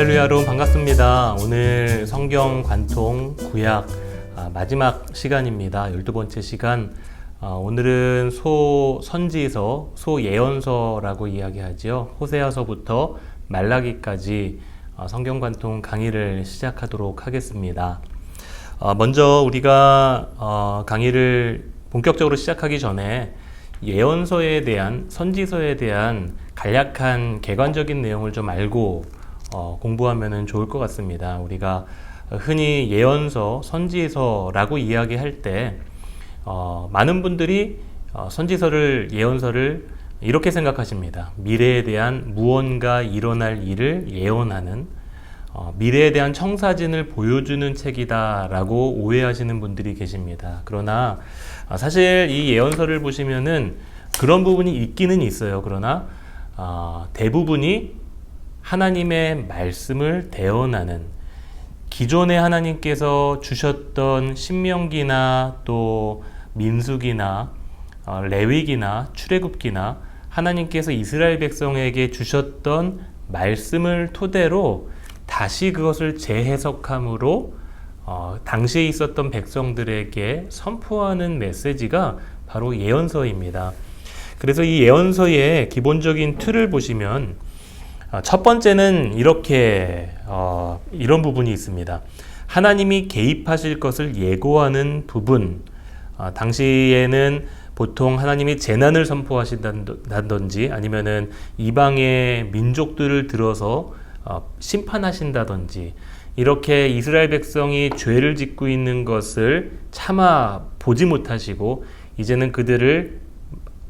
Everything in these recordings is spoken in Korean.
할렐루야 여러분 반갑습니다. 오늘 성경 관통 구약 마지막 시간입니다. 12번째 시간. 오늘은 소선지서, 소예언서라고 이야기하죠. 호세아서부터 말라기까지 성경 관통 강의를 시작하도록 하겠습니다. 먼저 우리가 강의를 본격적으로 시작하기 전에 예언서에 대한, 선지서에 대한 간략한 개관적인 내용을 좀 알고 공부하면 좋을 것 같습니다. 우리가 흔히 예언서, 선지서라고 이야기할 때 많은 분들이 선지서를, 예언서를 이렇게 생각하십니다. 미래에 대한 무언가 일어날 일을 예언하는, 미래에 대한 청사진을 보여주는 책이다 라고 오해하시는 분들이 계십니다. 그러나 사실 이 예언서를 보시면은 그런 부분이 있기는 있어요. 그러나 대부분이 하나님의 말씀을 대언하는, 기존에 하나님께서 주셨던 신명기나 또 민수기나 레위기나 출애굽기나 하나님께서 이스라엘 백성에게 주셨던 말씀을 토대로 다시 그것을 재해석함으로 당시에 있었던 백성들에게 선포하는 메시지가 바로 예언서입니다. 그래서 이 예언서의 기본적인 틀을 보시면 첫 번째는 이런 부분이 있습니다. 하나님이 개입하실 것을 예고하는 부분. 당시에는 보통 하나님이 재난을 선포하신다든지 아니면은 이방의 민족들을 들어서 심판하신다든지, 이렇게 이스라엘 백성이 죄를 짓고 있는 것을 차마 보지 못하시고 이제는 그들을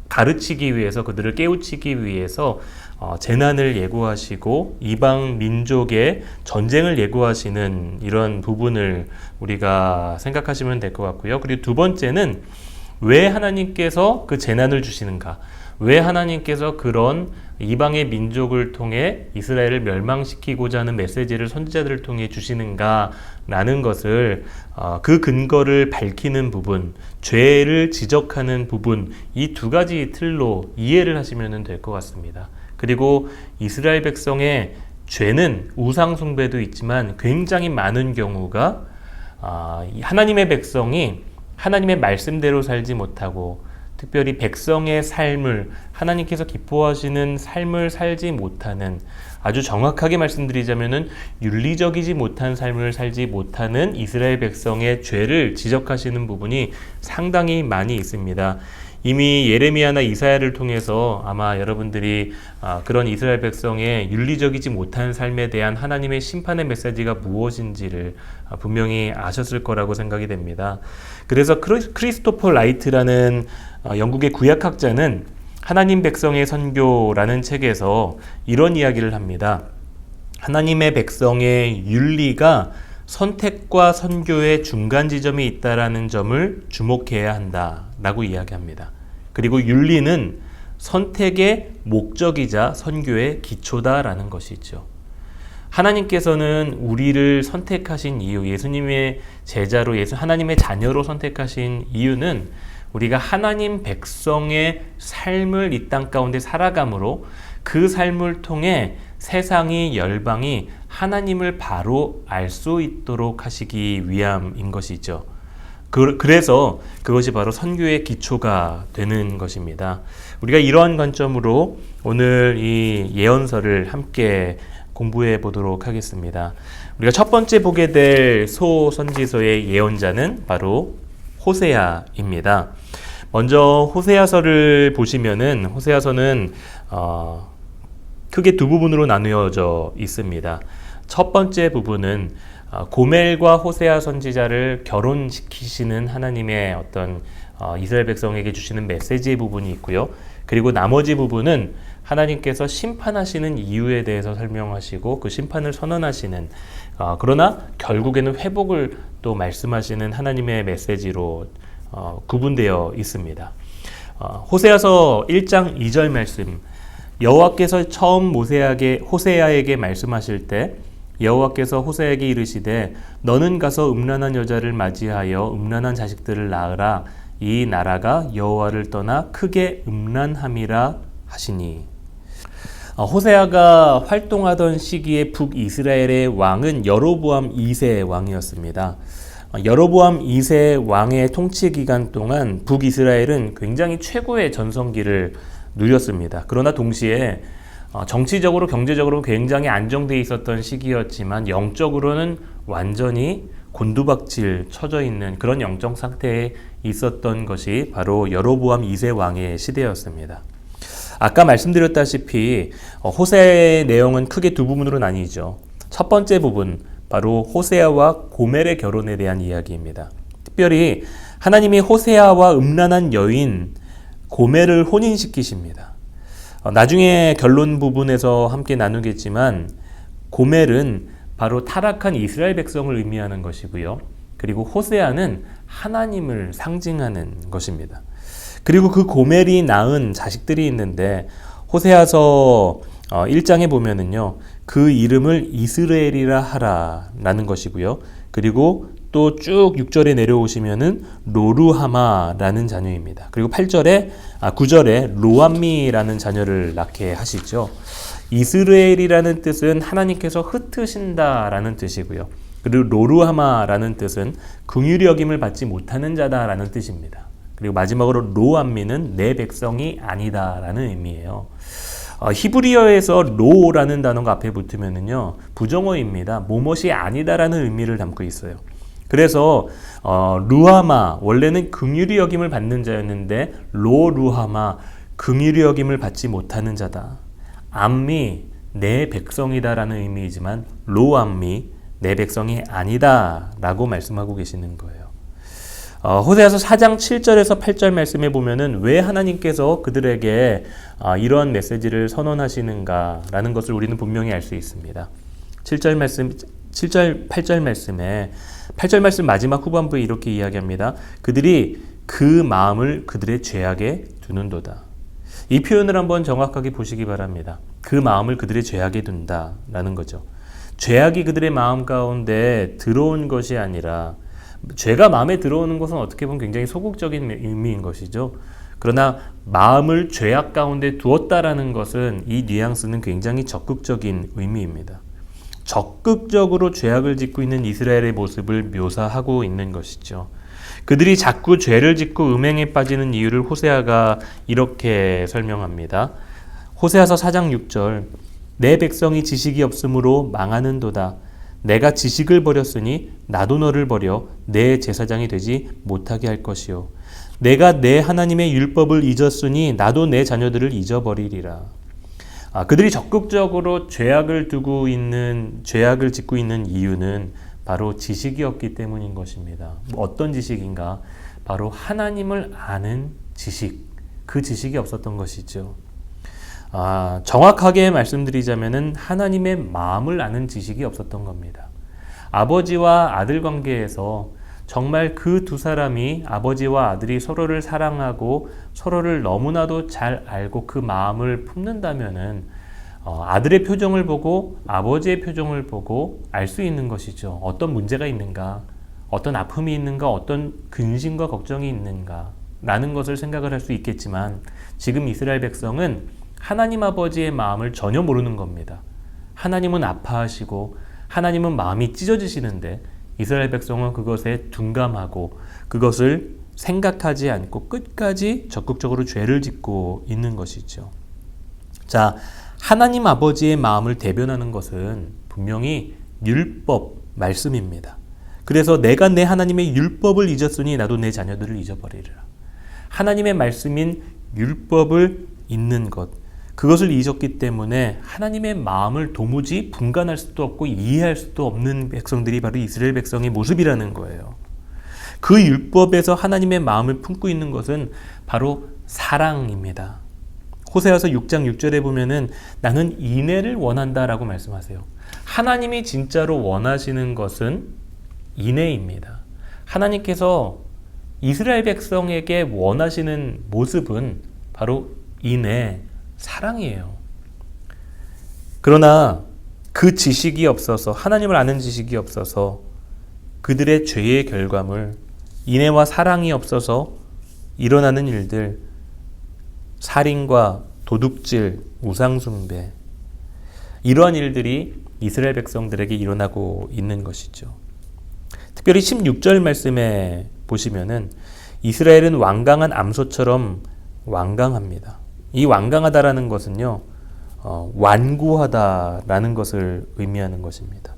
가르치기 위해서, 그들을 깨우치기 위해서 재난을 예고하시고 이방 민족의 전쟁을 예고하시는 이런 부분을 우리가 생각하시면 될 것 같고요. 그리고 두 번째는 왜 하나님께서 그 재난을 주시는가? 왜 하나님께서 그런 이방의 민족을 통해 이스라엘을 멸망시키고자 하는 메시지를 선지자들을 통해 주시는가라는 것을, 그 근거를 밝히는 부분, 죄를 지적하는 부분, 이 두 가지 틀로 이해를 하시면 될 것 같습니다. 그리고 이스라엘 백성의 죄는 우상 숭배도 있지만 굉장히 많은 경우가 하나님의 백성이 하나님의 말씀대로 살지 못하고, 특별히 백성의 삶을, 하나님께서 기뻐하시는 삶을 살지 못하는, 아주 정확하게 말씀드리자면은 윤리적이지 못한 삶을 살지 못하는 이스라엘 백성의 죄를 지적하시는 부분이 상당히 많이 있습니다. 이미 예레미야나 이사야를 통해서 아마 여러분들이 그런 이스라엘 백성의 윤리적이지 못한 삶에 대한 하나님의 심판의 메시지가 무엇인지를 분명히 아셨을 거라고 생각이 됩니다. 그래서 크리스토퍼 라이트라는 영국의 구약학자는 하나님 백성의 선교라는 책에서 이런 이야기를 합니다. 하나님의 백성의 윤리가 선택과 선교의 중간 지점이 있다라는 점을 주목해야 한다라고 이야기합니다. 그리고 윤리는 선택의 목적이자 선교의 기초다라는 것이죠. 하나님께서는 우리를 선택하신 이유, 예수님의 제자로, 하나님의 자녀로 선택하신 이유는 우리가 하나님 백성의 삶을 이 땅 가운데 살아감으로 그 삶을 통해 세상이, 열방이 하나님을 바로 알 수 있도록 하시기 위함인 것이죠. 그래서 그것이 바로 선교의 기초가 되는 것입니다. 우리가 이러한 관점으로 오늘 이 예언서를 함께 공부해 보도록 하겠습니다. 우리가 첫 번째 보게 될 소선지서의 예언자는 바로 호세아입니다. 먼저 호세아서를 보시면은, 호세아서는 크게 두 부분으로 나누어져 있습니다. 첫 번째 부분은 고멜과 호세아 선지자를 결혼시키시는 하나님의 어떤 이스라엘 백성에게 주시는 메시지의 부분이 있고요. 그리고 나머지 부분은 하나님께서 심판하시는 이유에 대해서 설명하시고 그 심판을 선언하시는, 그러나 결국에는 회복을 또 말씀하시는 하나님의 메시지로 구분되어 있습니다. 호세아서 1장 2절 말씀, 여호와께서 처음 호세아에게 말씀하실 때 여호와께서 호세아에게 이르시되 너는 가서 음란한 여자를 맞이하여 음란한 자식들을 낳으라. 이 나라가 여호와를 떠나 크게 음란함이라 하시니. 호세아가 활동하던 시기에 북이스라엘의 왕은 여로보암 2세 왕이었습니다. 여로보암 2세 왕의 통치 기간 동안 북이스라엘은 굉장히 최고의 전성기를 누렸습니다. 그러나 동시에 정치적으로 경제적으로 굉장히 안정되어 있었던 시기였지만 영적으로는 완전히 곤두박질 쳐져 있는 그런 영적 상태에 있었던 것이 바로 여로보암 2세 왕의 시대였습니다. 아까 말씀드렸다시피 호세아의 내용은 크게 두 부분으로 나뉘죠. 첫 번째 부분, 바로 호세아와 고멜의 결혼에 대한 이야기입니다. 특별히 하나님이 호세아와 음란한 여인 고멜을 혼인시키십니다. 나중에 결론 부분에서 함께 나누겠지만 고멜은 바로 타락한 이스라엘 백성을 의미하는 것이고요. 그리고 호세아는 하나님을 상징하는 것입니다. 그리고 그 고멜이 낳은 자식들이 있는데 호세아서 1장에 보면은요, 그 이름을 이스라엘이라 하라라는 것이고요. 그리고 또 쭉 6절에 내려오시면은 로루하마라는 자녀입니다. 그리고 9절에 로암미라는 자녀를 낳게 하시죠. 이스라엘이라는 뜻은 하나님께서 흩으신다라는 뜻이고요. 그리고 로루하마라는 뜻은 긍휼히 여김을 받지 못하는 자다라는 뜻입니다. 그리고 마지막으로 로암미는 내 백성이 아니다라는 의미예요. 히브리어에서 로라는 단어가 앞에 붙으면은요, 부정어입니다. 뭐뭇이 아니다라는 의미를 담고 있어요. 그래서 루하마, 원래는 긍휼히 여김을 받는 자였는데 로루하마, 긍휼히 여김을 받지 못하는 자다. 암미, 내 백성이다라는 의미이지만 로암미, 내 백성이 아니다라고 말씀하고 계시는 거예요. 호세아서 4장 7절에서 8절 말씀에 보면은 왜 하나님께서 그들에게 이러한 메시지를 선언하시는가라는 것을 우리는 분명히 알 수 있습니다. 7절, 8절 말씀에 8절 말씀 마지막 후반부에 이렇게 이야기합니다. 그들이 그 마음을 그들의 죄악에 두는도다. 이 표현을 한번 정확하게 보시기 바랍니다. 그 마음을 그들의 죄악에 둔다라는 거죠. 죄악이 그들의 마음 가운데 들어온 것이 아니라, 죄가 마음에 들어오는 것은 어떻게 보면 굉장히 소극적인 의미인 것이죠. 그러나 마음을 죄악 가운데 두었다라는 것은, 이 뉘앙스는 굉장히 적극적인 의미입니다. 적극적으로 죄악을 짓고 있는 이스라엘의 모습을 묘사하고 있는 것이죠. 그들이 자꾸 죄를 짓고 음행에 빠지는 이유를 호세아가 이렇게 설명합니다. 호세아서 4장 6절, 내 백성이 지식이 없으므로 망하는도다. 내가 지식을 버렸으니 나도 너를 버려 내 제사장이 되지 못하게 할 것이요. 내가 내 하나님의 율법을 잊었으니 나도 내 자녀들을 잊어버리리라. 그들이 적극적으로 죄악을 짓고 있는 이유는 바로 지식이 없기 때문인 것입니다. 어떤 지식인가? 바로 하나님을 아는 지식, 그 지식이 없었던 것이죠. 정확하게 말씀드리자면은 하나님의 마음을 아는 지식이 없었던 겁니다. 아버지와 아들 관계에서 정말 그 두 사람이, 아버지와 아들이 서로를 사랑하고 서로를 너무나도 잘 알고 그 마음을 품는다면은 아들의 표정을 보고 아버지의 표정을 보고 알 수 있는 것이죠. 어떤 문제가 있는가, 어떤 아픔이 있는가, 어떤 근심과 걱정이 있는가 라는 것을 생각을 할 수 있겠지만, 지금 이스라엘 백성은 하나님 아버지의 마음을 전혀 모르는 겁니다. 하나님은 아파하시고 하나님은 마음이 찢어지시는데 이스라엘 백성은 그것에 둔감하고 그것을 생각하지 않고 끝까지 적극적으로 죄를 짓고 있는 것이죠. 자, 하나님 아버지의 마음을 대변하는 것은 분명히 율법, 말씀입니다. 그래서 내가 내 하나님의 율법을 잊었으니 나도 내 자녀들을 잊어버리리라. 하나님의 말씀인 율법을 잊는 것, 그것을 잊었기 때문에 하나님의 마음을 도무지 분간할 수도 없고 이해할 수도 없는 백성들이 바로 이스라엘 백성의 모습이라는 거예요. 그 율법에서 하나님의 마음을 품고 있는 것은 바로 사랑입니다. 호세아서 6장 6절에 보면은 나는 인애를 원한다라고 말씀하세요. 하나님이 진짜로 원하시는 것은 인애입니다. 하나님께서 이스라엘 백성에게 원하시는 모습은 바로 인애, 사랑이에요. 그러나 그 지식이 없어서, 하나님을 아는 지식이 없어서 그들의 죄의 결과물, 인애와 사랑이 없어서 일어나는 일들, 살인과 도둑질, 우상숭배, 이러한 일들이 이스라엘 백성들에게 일어나고 있는 것이죠. 특별히 16절 말씀에 보시면은 이스라엘은 완강한 암소처럼 완강합니다. 이 완강하다라는 것은요, 완고하다라는 것을 의미하는 것입니다.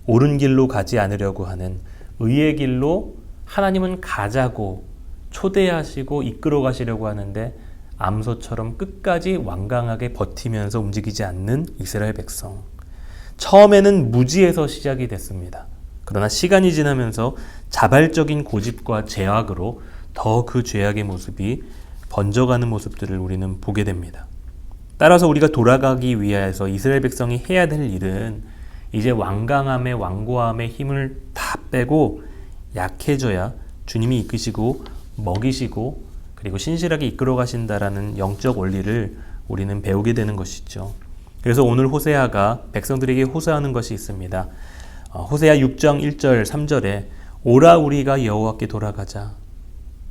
옳은 길로 가지 않으려고 하는 의의 길로 하나님은 가자고 초대하시고 이끌어 가시려고 하는데 암소처럼 끝까지 완강하게 버티면서 움직이지 않는 이스라엘 백성. 처음에는 무지에서 시작이 됐습니다. 그러나 시간이 지나면서 자발적인 고집과 죄악으로 더 그 죄악의 모습이 번져가는 모습들을 우리는 보게 됩니다. 따라서 우리가 돌아가기 위해서 이스라엘 백성이 해야 될 일은 이제 완강함에 완고함에 힘을 다 빼고 약해져야 주님이 이끄시고 먹이시고 그리고 신실하게 이끌어 가신다라는 영적 원리를 우리는 배우게 되는 것이죠. 그래서 오늘 호세아가 백성들에게 호소하는 것이 있습니다. 호세아 6장 1절 3절에 오라 우리가 여호와께 돌아가자.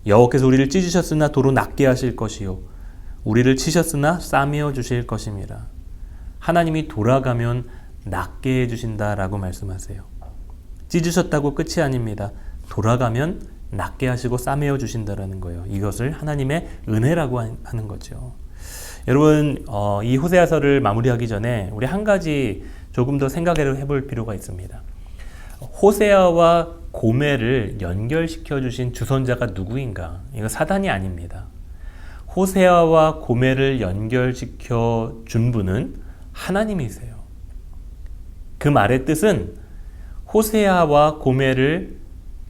여호와께서 우리를 찢으셨으나 도로 낫게 하실 것이요 우리를 치셨으나 싸매어 주실 것임이라. 하나님이 돌아가면 낫게 해주신다라고 말씀하세요. 찢으셨다고 끝이 아닙니다. 돌아가면 낫게 하시고 싸매어 주신다라는 거예요. 이것을 하나님의 은혜라고 하는 거죠. 여러분, 이 호세아서를 마무리하기 전에 우리 한 가지 조금 더 생각을 해볼 필요가 있습니다. 호세아와 고멜을 연결시켜 주신 주선자가 누구인가? 이거 사단이 아닙니다. 호세아와 고멜을 연결시켜 준 분은 하나님이세요. 그 말의 뜻은 호세아와 고멜을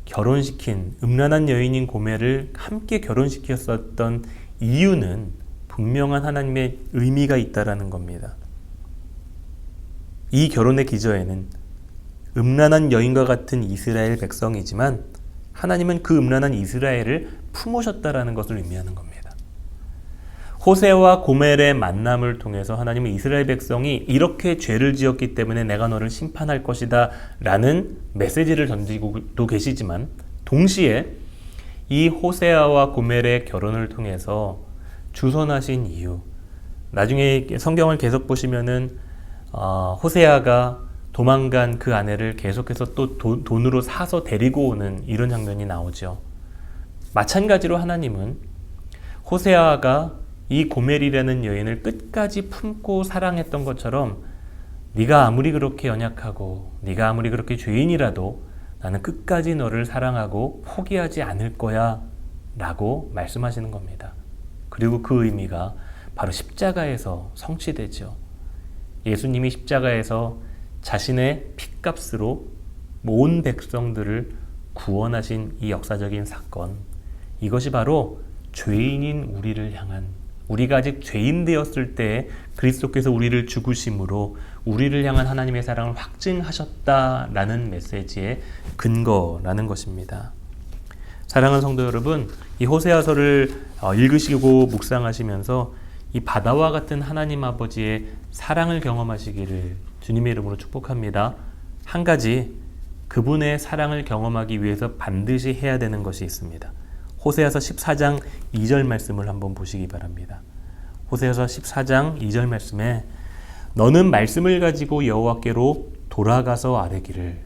결혼시킨 음란한 여인인 고멜을 함께 결혼시켰었던 이유는 분명한 하나님의 의미가 있다라는 겁니다. 이 결혼의 기저에는 음란한 여인과 같은 이스라엘 백성이지만 하나님은 그 음란한 이스라엘을 품으셨다라는 것을 의미하는 겁니다. 호세와 고멜의 만남을 통해서 하나님은 이스라엘 백성이 이렇게 죄를 지었기 때문에 내가 너를 심판할 것이다 라는 메시지를 던지고도 계시지만 동시에 이 호세아와 고멜의 결혼을 통해서 주선하신 이유, 나중에 성경을 계속 보시면은 호세아가 도망간 그 아내를 계속해서 또 돈으로 사서 데리고 오는 이런 장면이 나오죠. 마찬가지로 하나님은 호세아가 이 고멜이라는 여인을 끝까지 품고 사랑했던 것처럼 네가 아무리 그렇게 연약하고 네가 아무리 그렇게 죄인이라도 나는 끝까지 너를 사랑하고 포기하지 않을 거야 라고 말씀하시는 겁니다. 그리고 그 의미가 바로 십자가에서 성취되죠. 예수님이 십자가에서 자신의 핏값으로 온 백성들을 구원하신 이 역사적인 사건, 이것이 바로 죄인인 우리를 향한, 우리가 아직 죄인 되었을 때 그리스도께서 우리를 죽으심으로 우리를 향한 하나님의 사랑을 확증하셨다라는 메시지의 근거라는 것입니다. 사랑하는 성도 여러분, 이 호세아서를 읽으시고 묵상하시면서 이 바다와 같은 하나님 아버지의 사랑을 경험하시기를 주님의 이름으로 축복합니다. 한 가지 그분의 사랑을 경험하기 위해서 반드시 해야 되는 것이 있습니다. 호세아서 14장 2절 말씀을 한번 보시기 바랍니다. 호세아서 14장 2절 말씀에 너는 말씀을 가지고 여호와께로 돌아가서 아뢰기를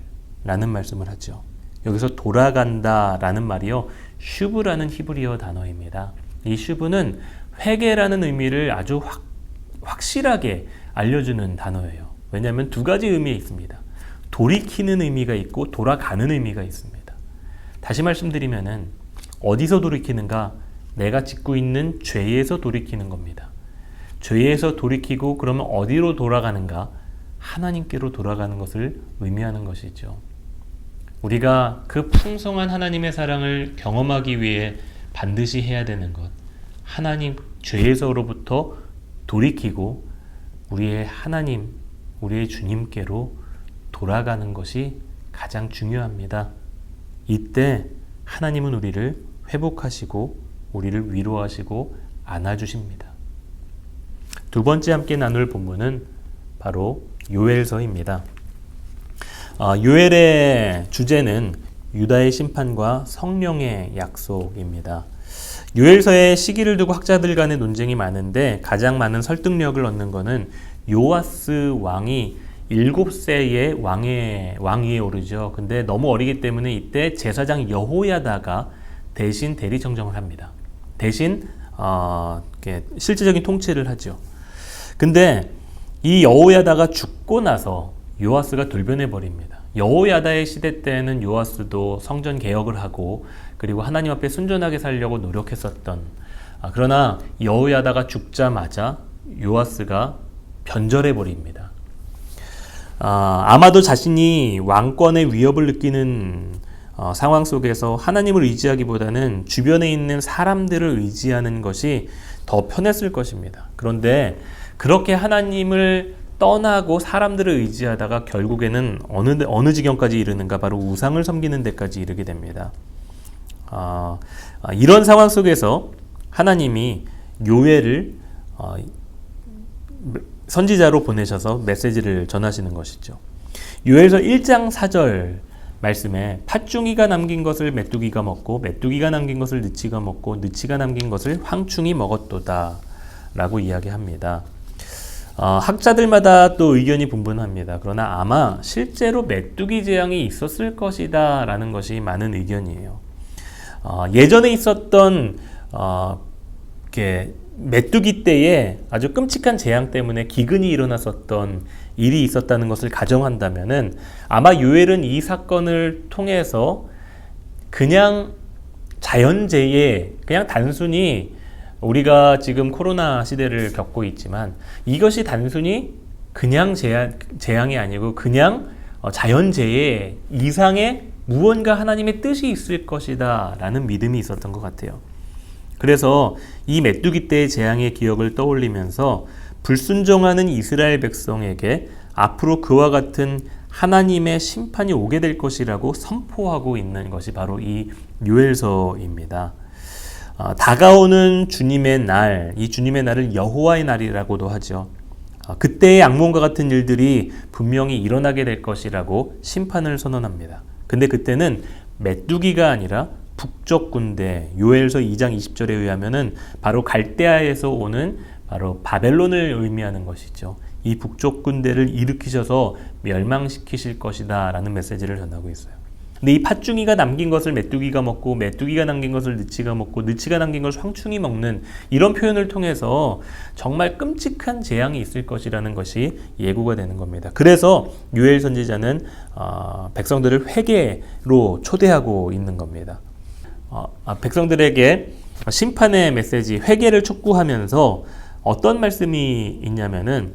라는 말씀을 하죠. 여기서 돌아간다 라는 말이요, 슈브라는 히브리어 단어입니다. 이 슈브는 회개라는 의미를 아주 확실하게 알려주는 단어예요. 왜냐하면 두 가지 의미가 있습니다. 돌이키는 의미가 있고 돌아가는 의미가 있습니다. 다시 말씀드리면은 어디서 돌이키는가? 내가 짓고 있는 죄에서 돌이키는 겁니다. 죄에서 돌이키고 그러면 어디로 돌아가는가? 하나님께로 돌아가는 것을 의미하는 것이죠. 우리가 그 풍성한 하나님의 사랑을 경험하기 위해 반드시 해야 되는 것, 하나님 죄에서로부터 돌이키고 우리의 하나님, 우리의 주님께로 돌아가는 것이 가장 중요합니다. 이때 하나님은 우리를 회복하시고 우리를 위로하시고 안아주십니다. 두 번째 함께 나눌 본문은 바로 요엘서입니다. 요엘의 주제는 유다의 심판과 성령의 약속입니다. 요엘서의 시기를 두고 학자들 간의 논쟁이 많은데 가장 많은 설득력을 얻는 것은 요아스 왕이 7세의 왕위에 오르죠. 근데 너무 어리기 때문에 이때 제사장 여호야다가 대신 대리청정을 합니다. 대신 이렇게 실질적인 통치를 하죠. 근데 이 여호야다가 죽고 나서 요아스가 돌변해 버립니다. 여호야다의 시대 때는 요아스도 성전 개혁을 하고 그리고 하나님 앞에 순전하게 살려고 노력했었던, 그러나 여호야다가 죽자마자 요아스가 변절해 버립니다. 아마도 자신이 왕권의 위협을 느끼는 상황 속에서 하나님을 의지하기보다는 주변에 있는 사람들을 의지하는 것이 더 편했을 것입니다. 그런데 그렇게 하나님을 떠나고 사람들을 의지하다가 결국에는 어느 지경까지 이르는가, 바로 우상을 섬기는 데까지 이르게 됩니다. 이런 상황 속에서 하나님이 요엘을 선지자로 보내셔서 메시지를 전하시는 것이죠. 요엘서 1장 4절 말씀에 팥중이가 남긴 것을 메뚜기가 먹고 메뚜기가 남긴 것을 느치가 먹고 느치가 남긴 것을 황충이 먹었도다 라고 이야기합니다. 학자들마다 또 의견이 분분합니다. 그러나 아마 실제로 메뚜기 재앙이 있었을 것이다 라는 것이 많은 의견이에요. 예전에 있었던 메뚜기 때에 아주 끔찍한 재앙 때문에 기근이 일어났었던 일이 있었다는 것을 가정한다면은 아마 요엘은 이 사건을 통해서 그냥 자연재해, 그냥 단순히 우리가 지금 코로나 시대를 겪고 있지만 이것이 단순히 그냥 재앙이 아니고 그냥 자연재해 이상의 무언가 하나님의 뜻이 있을 것이다 라는 믿음이 있었던 것 같아요. 그래서 이 메뚜기 때의 재앙의 기억을 떠올리면서 불순종하는 이스라엘 백성에게 앞으로 그와 같은 하나님의 심판이 오게 될 것이라고 선포하고 있는 것이 바로 이 요엘서입니다. 다가오는 주님의 날, 이 주님의 날을 여호와의 날이라고도 하죠. 그때의 악몽과 같은 일들이 분명히 일어나게 될 것이라고 심판을 선언합니다. 근데 그때는 메뚜기가 아니라 북쪽 군대, 요엘서 2장 20절에 의하면은 바로 갈대아에서 오는 바로 바벨론을 의미하는 것이죠. 이 북쪽 군대를 일으키셔서 멸망시키실 것이다 라는 메시지를 전하고 있어요. 근데 이 팥중이가 남긴 것을 메뚜기가 먹고 메뚜기가 남긴 것을 느치가 먹고 느치가 남긴 것을 황충이 먹는, 이런 표현을 통해서 정말 끔찍한 재앙이 있을 것이라는 것이 예고가 되는 겁니다. 그래서 요엘 선지자는 백성들을 회개로 초대하고 있는 겁니다. 백성들에게 심판의 메시지, 회개를 촉구하면서 어떤 말씀이 있냐면은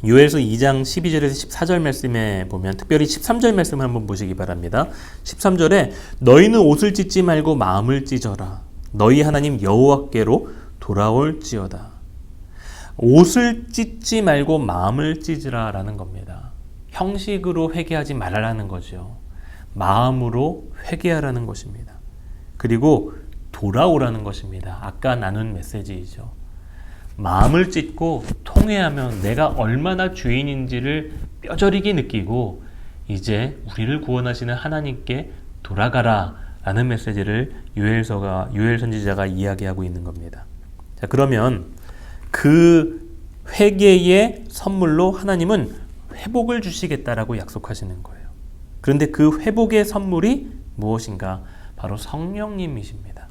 요엘서 2장 12절에서 14절 말씀에 보면, 특별히 13절 말씀을 한번 보시기 바랍니다. 13절에 너희는 옷을 찢지 말고 마음을 찢어라. 너희 하나님 여호와께로 돌아올지어다. 옷을 찢지 말고 마음을 찢으라 라는 겁니다. 형식으로 회개하지 말라는 거죠. 마음으로 회개하라는 것입니다. 그리고 돌아오라는 것입니다. 아까 나눈 메시지이죠. 마음을 찢고 통회하면 내가 얼마나 죄인인지를 뼈저리게 느끼고 이제 우리를 구원하시는 하나님께 돌아가라 라는 메시지를 요엘 선지자가 이야기하고 있는 겁니다. 자, 그러면 그 회개의 선물로 하나님은 회복을 주시겠다라고 약속하시는 거예요. 그런데 그 회복의 선물이 무엇인가? 바로 성령님이십니다.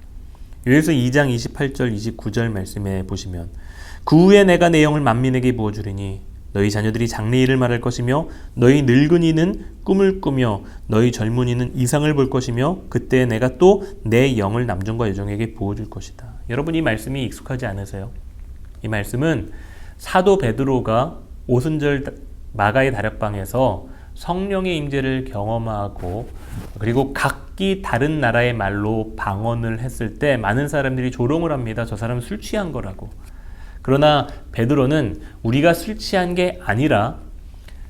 요엘서 2장 28절 29절 말씀에 보시면, 그 후에 내가 내 영을 만민에게 부어주리니 너희 자녀들이 장래일을 말할 것이며 너희 늙은이는 꿈을 꾸며 너희 젊은이는 이상을 볼 것이며 그때 내가 또 내 영을 남종과 여종에게 부어줄 것이다. 여러분, 이 말씀이 익숙하지 않으세요? 이 말씀은 사도 베드로가 오순절 마가의 다락방에서 성령의 임재를 경험하고 그리고 각기 다른 나라의 말로 방언을 했을 때 많은 사람들이 조롱을 합니다. 저 사람은 술 취한 거라고. 그러나 베드로는 우리가 술 취한 게 아니라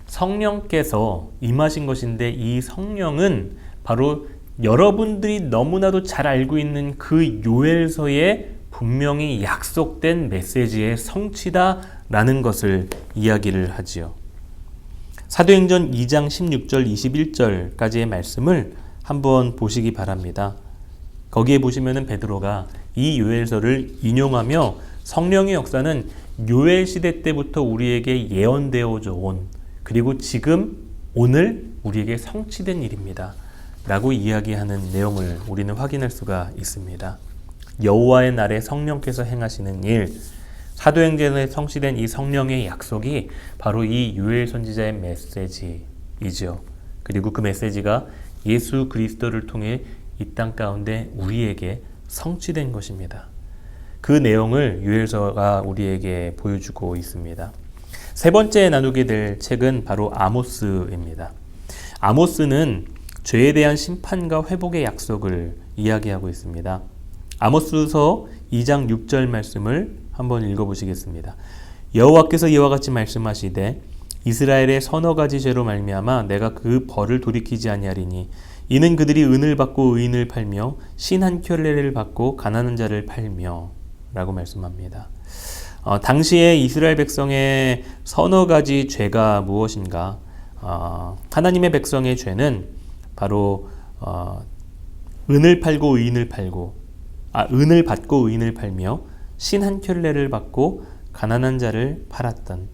성령께서 임하신 것인데, 이 성령은 바로 여러분들이 너무나도 잘 알고 있는 그 요엘서에 분명히 약속된 메시지의 성취다라는 것을 이야기를 하지요. 사도행전 2장 16절 21절까지의 말씀을 한번 보시기 바랍니다. 거기에 보시면은 베드로가 이 요엘서를 인용하며 성령의 역사는 요엘 시대 때부터 우리에게 예언되어져 온, 그리고 지금 오늘 우리에게 성취된 일입니다 라고 이야기하는 내용을 우리는 확인할 수가 있습니다. 여호와의 날에 성령께서 행하시는 일, 사도행전에 성취된 이 성령의 약속이 바로 이 요엘 선지자의 메시지이죠. 그리고 그 메시지가 예수 그리스도를 통해 이 땅 가운데 우리에게 성취된 것입니다. 그 내용을 요엘서가 우리에게 보여주고 있습니다. 세 번째 나누게 될 책은 바로 아모스입니다. 아모스는 죄에 대한 심판과 회복의 약속을 이야기하고 있습니다. 아모스서 2장 6절 말씀을 한번 읽어보시겠습니다. 여호와께서 이와 같이 말씀하시되 이스라엘의 서너 가지 죄로 말미암아 내가 그 벌을 돌이키지 아니하리니 이는 그들이 은을 받고 의인을 팔며 신 한 켤레를 받고 가난한 자를 팔며 라고 말씀합니다. 당시에 이스라엘 백성의 서너 가지 죄가 무엇인가? 하나님의 백성의 죄는 바로 은을 팔고 의인을 팔고 은을 받고 의인을 팔며 신 한 켤레를 받고 가난한 자를 팔았던,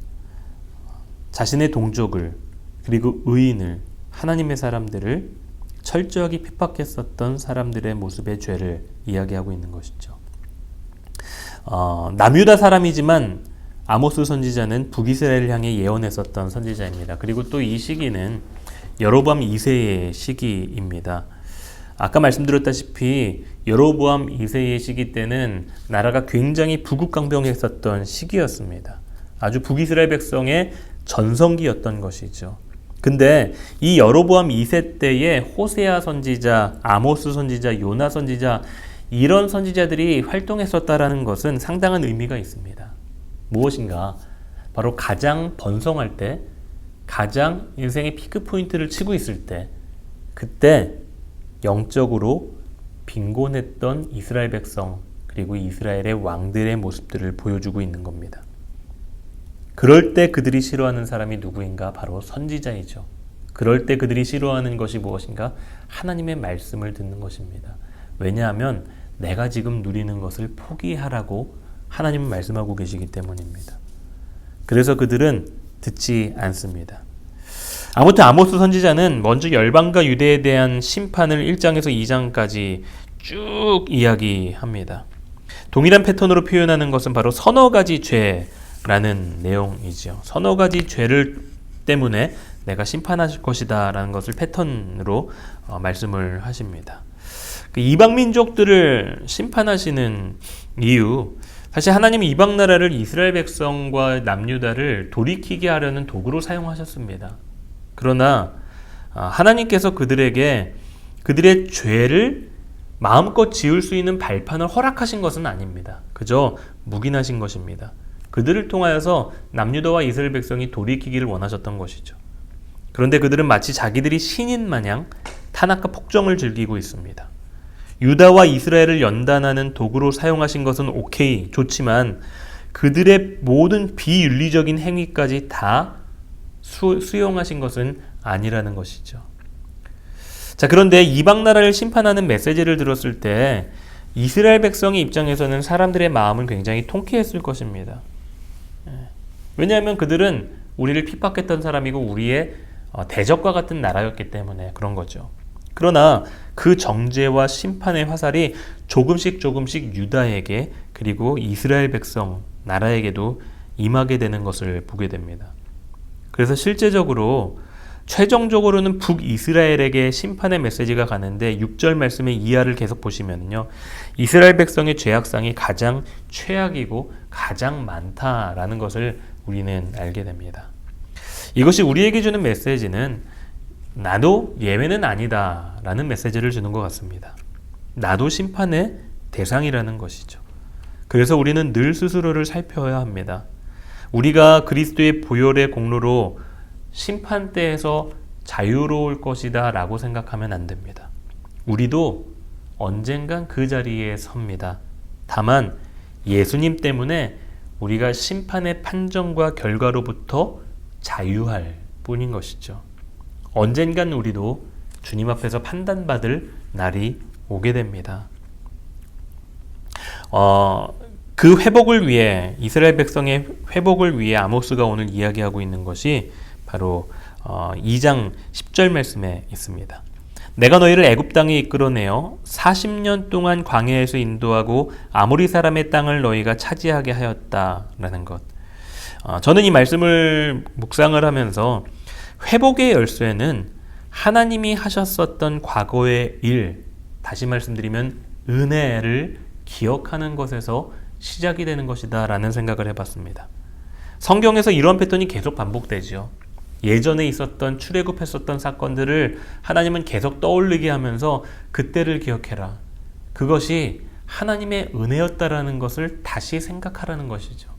자신의 동족을 그리고 의인을, 하나님의 사람들을 철저하게 핍박했었던 사람들의 모습의 죄를 이야기하고 있는 것이죠. 남유다 사람이지만 아모스 선지자는 북이스라엘을 향해 예언했었던 선지자입니다. 그리고 또 이 시기는 여로보암 2세의 시기입니다. 아까 말씀드렸다시피 여로보암 2세의 시기 때는 나라가 굉장히 부국강병했었던 시기였습니다. 아주 북이스라엘 백성의 전성기였던 것이죠. 근데 이 여로보암 2세 때에 호세아 선지자, 아모스 선지자, 요나 선지자, 이런 선지자들이 활동했었다라는 것은 상당한 의미가 있습니다. 무엇인가? 바로 가장 번성할 때, 가장 인생의 피크 포인트를 치고 있을 때, 그때 영적으로 빈곤했던 이스라엘 백성, 그리고 이스라엘의 왕들의 모습들을 보여주고 있는 겁니다. 그럴 때 그들이 싫어하는 사람이 누구인가? 바로 선지자이죠. 그럴 때 그들이 싫어하는 것이 무엇인가? 하나님의 말씀을 듣는 것입니다. 왜냐하면 내가 지금 누리는 것을 포기하라고 하나님은 말씀하고 계시기 때문입니다. 그래서 그들은 듣지 않습니다. 아무튼 아모스 선지자는 먼저 열방과 유대에 대한 심판을 1장에서 2장까지 쭉 이야기합니다. 동일한 패턴으로 표현하는 것은 바로 서너 가지 죄라는 내용이죠. 서너 가지 죄를 때문에 내가 심판하실 것이다 라는 것을 패턴으로 말씀을 하십니다. 이방 민족들을 심판하시는 이유, 사실 하나님은 이방 나라를 이스라엘 백성과 남유다를 돌이키게 하려는 도구로 사용하셨습니다. 그러나 하나님께서 그들에게 그들의 죄를 마음껏 지을 수 있는 발판을 허락하신 것은 아닙니다. 그저 묵인하신 것입니다. 그들을 통하여서 남유다와 이스라엘 백성이 돌이키기를 원하셨던 것이죠. 그런데 그들은 마치 자기들이 신인 마냥 탄압과 폭정을 즐기고 있습니다. 유다와 이스라엘을 연단하는 도구로 사용하신 것은 오케이, 좋지만 그들의 모든 비윤리적인 행위까지 다 수용하신 것은 아니라는 것이죠. 자, 그런데 이방 나라를 심판하는 메시지를 들었을 때 이스라엘 백성의 입장에서는 사람들의 마음은 굉장히 통쾌했을 것입니다. 왜냐하면 그들은 우리를 핍박했던 사람이고 우리의 대적과 같은 나라였기 때문에 그런 거죠. 그러나 그 정죄와 심판의 화살이 조금씩 유다에게, 그리고 이스라엘 백성, 나라에게도 임하게 되는 것을 보게 됩니다. 그래서 실제적으로 최종적으로는 북이스라엘에게 심판의 메시지가 가는데 6절 말씀의 이하를 계속 보시면요, 이스라엘 백성의 죄악상이 가장 최악이고 가장 많다라는 것을 우리는 알게 됩니다. 이것이 우리에게 주는 메시지는 나도 예외는 아니다 라는 메시지를 주는 것 같습니다. 나도 심판의 대상이라는 것이죠. 그래서 우리는 늘 스스로를 살펴야 합니다. 우리가 그리스도의 보혈의 공로로 심판대에서 자유로울 것이다 라고 생각하면 안 됩니다. 우리도 언젠간 그 자리에 섭니다. 다만 예수님 때문에 우리가 심판의 판정과 결과로부터 자유할 뿐인 것이죠. 언젠간 우리도 주님 앞에서 판단받을 날이 오게 됩니다. 그 회복을 위해, 이스라엘 백성의 회복을 위해 아모스가 오늘 이야기하고 있는 것이 바로 2장 10절 말씀에 있습니다. 내가 너희를 애굽 땅에 이끌어내어 40년 동안 광야에서 인도하고 아모리 사람의 땅을 너희가 차지하게 하였다라는 것. 저는 이 말씀을 묵상을 하면서 회복의 열쇠는 하나님이 하셨었던 과거의 일, 다시 말씀드리면 은혜를 기억하는 것에서 시작이 되는 것이다 라는 생각을 해봤습니다. 성경에서 이런 패턴이 계속 반복되죠. 예전에 있었던 출애굽했었던 사건들을 하나님은 계속 떠올리게 하면서 그때를 기억해라. 그것이 하나님의 은혜였다라는 것을 다시 생각하라는 것이죠.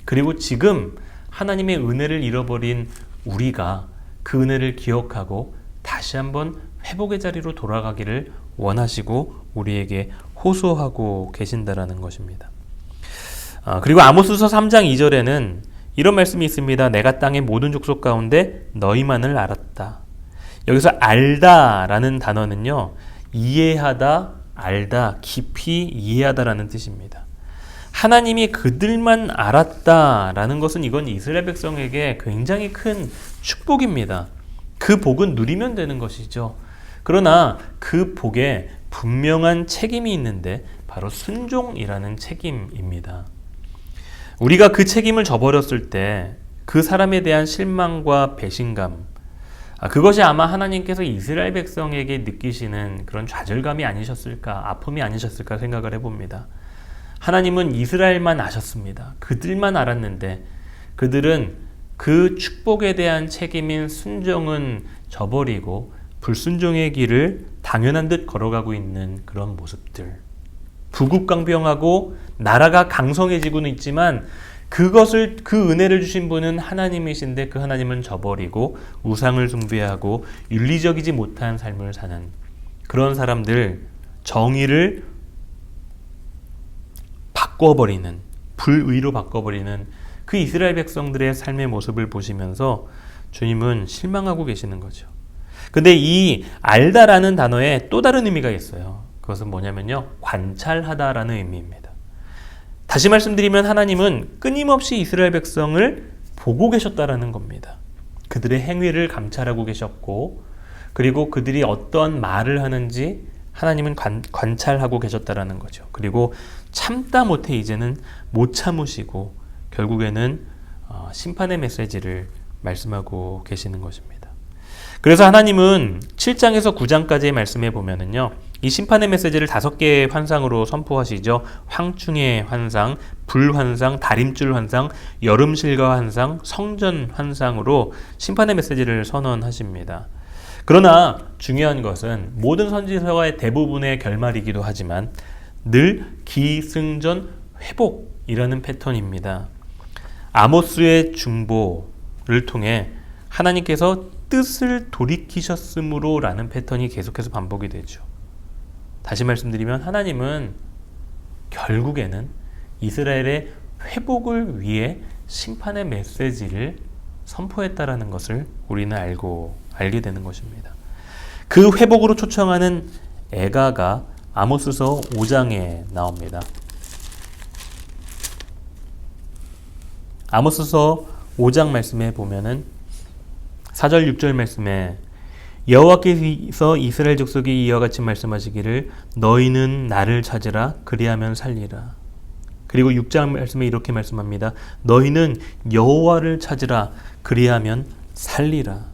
그리고 지금 하나님의 은혜를 잃어버린 우리가 그 은혜를 기억하고 다시 한번 회복의 자리로 돌아가기를 원하시고 우리에게 호소하고 계신다라는 것입니다. 그리고 아모스서 3장 2절에는 이런 말씀이 있습니다. 내가 땅의 모든 족속 가운데 너희만을 알았다. 여기서 알다라는 단어는요, 이해하다, 알다, 깊이 이해하다라는 뜻입니다. 하나님이 그들만 알았다라는 것은 이건 이스라엘 백성에게 굉장히 큰 축복입니다. 그 복은 누리면 되는 것이죠. 그러나 그 복에 분명한 책임이 있는데 바로 순종이라는 책임입니다. 우리가 그 책임을 저버렸을 때 그 사람에 대한 실망과 배신감, 그것이 아마 하나님께서 이스라엘 백성에게 느끼시는 그런 좌절감이 아니셨을까, 아픔이 아니셨을까 생각을 해봅니다. 하나님은 이스라엘만 아셨습니다. 그들만 알았는데 그들은 그 축복에 대한 책임인 순종은 저버리고 불순종의 길을 당연한 듯 걸어가고 있는 그런 모습들. 부국강병하고 나라가 강성해지고는 있지만 그것을, 그 은혜를 주신 분은 하나님이신데 그 하나님은 저버리고 우상을 숭배하고 윤리적이지 못한 삶을 사는 그런 사람들, 정의를 바꿔버리는, 불의로 바꿔버리는 그 이스라엘 백성들의 삶의 모습을 보시면서 주님은 실망하고 계시는 거죠. 근데 이 알다라는 단어에 또 다른 의미가 있어요. 그것은 뭐냐면요, 관찰하다라는 의미입니다. 다시 말씀드리면 하나님은 끊임없이 이스라엘 백성을 보고 계셨다라는 겁니다. 그들의 행위를 감찰하고 계셨고, 그리고 그들이 어떤 말을 하는지 하나님은 관찰하고 계셨다라는 거죠. 그리고 참다 못해 이제는 못 참으시고 결국에는 심판의 메시지를 말씀하고 계시는 것입니다. 그래서 하나님은 7장에서 9장까지의 말씀에 보면은요, 이 심판의 메시지를 5개의 환상으로 선포하시죠. 황충의 환상, 불환상, 다림줄 환상, 여름실과 환상, 성전 환상으로 심판의 메시지를 선언하십니다. 그러나 중요한 것은 모든 선지서의 대부분의 결말이기도 하지만 늘 기승전 회복이라는 패턴입니다. 아모스의 중보를 통해 하나님께서 뜻을 돌이키셨으므로 라는 패턴이 계속해서 반복이 되죠. 다시 말씀드리면 하나님은 결국에는 이스라엘의 회복을 위해 심판의 메시지를 선포했다라는 것을 우리는 알게 되는 것입니다. 그 회복으로 초청하는 애가가 아모스서 5장에 나옵니다. 아모스서 5장 말씀에 보면은 4절 6절 말씀에 여호와께서 이스라엘 족속에 이와 같이 말씀하시기를 너희는 나를 찾으라 그리하면 살리라. 그리고 6장 말씀에 이렇게 말씀합니다. 너희는 여호와를 찾으라 그리하면 살리라.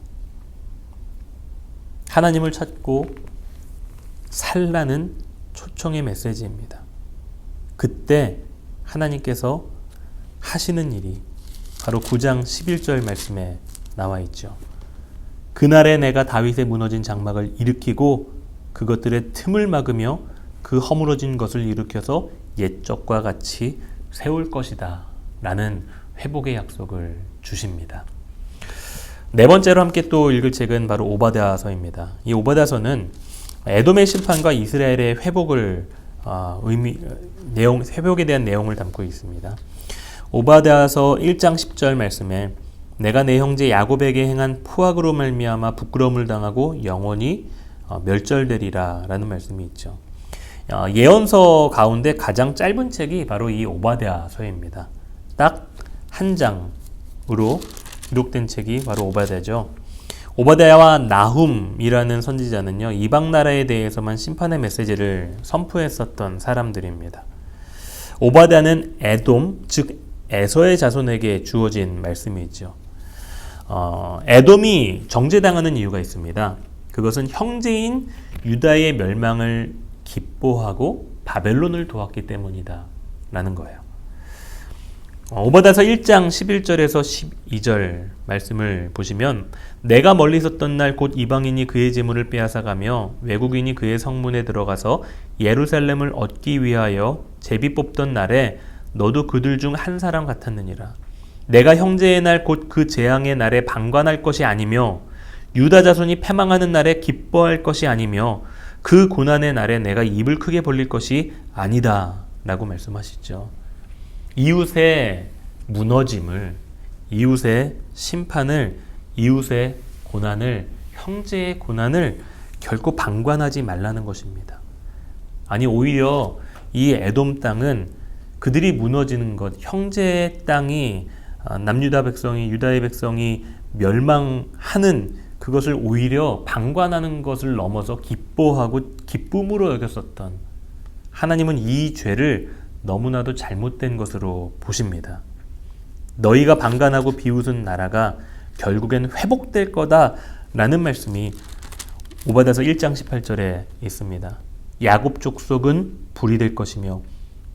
하나님을 찾고 살라는 초청의 메시지입니다. 그때 하나님께서 하시는 일이 바로 9장 11절 말씀에 나와 있죠. 그날에 내가 다윗의 무너진 장막을 일으키고 그것들의 틈을 막으며 그 허물어진 것을 일으켜서 옛적과 같이 세울 것이다 라는 회복의 약속을 주십니다. 네 번째로 함께 또 읽을 책은 바로 오바댜서입니다. 이 오바댜서는 에돔의 심판과 이스라엘의 회복에 대한 내용을 담고 있습니다. 오바댜서 1장 10절 말씀에 내가 내 형제 야곱에게 행한 포악으로 말미암아 부끄러움을 당하고 영원히 멸절되리라 라는 말씀이 있죠. 예언서 가운데 가장 짧은 책이 바로 이 오바댜서입니다. 딱 한 장으로 기록된 책이 바로 오바댜죠. 오바댜와 나훔이라는 선지자는요, 이방 나라에 대해서만 심판의 메시지를 선포했었던 사람들입니다. 오바댜는 에돔, 즉 에서의 자손에게 주어진 말씀이죠. 에돔이 정죄당하는 이유가 있습니다. 그것은 형제인 유다의 멸망을 기뻐하고 바벨론을 도왔기 때문이다 라는 거예요. 오바댜서 1장 11절에서 12절 말씀을 보시면, 내가 멀리 있었던 날 곧 이방인이 그의 재물을 빼앗아가며 외국인이 그의 성문에 들어가서 예루살렘을 얻기 위하여 제비 뽑던 날에 너도 그들 중 한 사람 같았느니라. 내가 형제의 날 곧 그 재앙의 날에 방관할 것이 아니며 유다 자손이 패망하는 날에 기뻐할 것이 아니며 그 고난의 날에 내가 입을 크게 벌릴 것이 아니다 라고 말씀하시죠. 이웃의 무너짐을, 이웃의 심판을, 이웃의 고난을, 형제의 고난을 결코 방관하지 말라는 것입니다. 아니, 오히려 이 에돔 땅은 그들이 무너지는 것, 형제의 땅이, 남유다 백성이, 유다의 백성이 멸망하는 그것을 오히려 방관하는 것을 넘어서 기뻐하고 기쁨으로 여겼었던, 하나님은 이 죄를 너무나도 잘못된 것으로 보십니다. 너희가 방관하고 비웃은 나라가 결국엔 회복될 거다라는 말씀이 오바댜서 1장 18절에 있습니다. 야곱 족속은 불이 될 것이며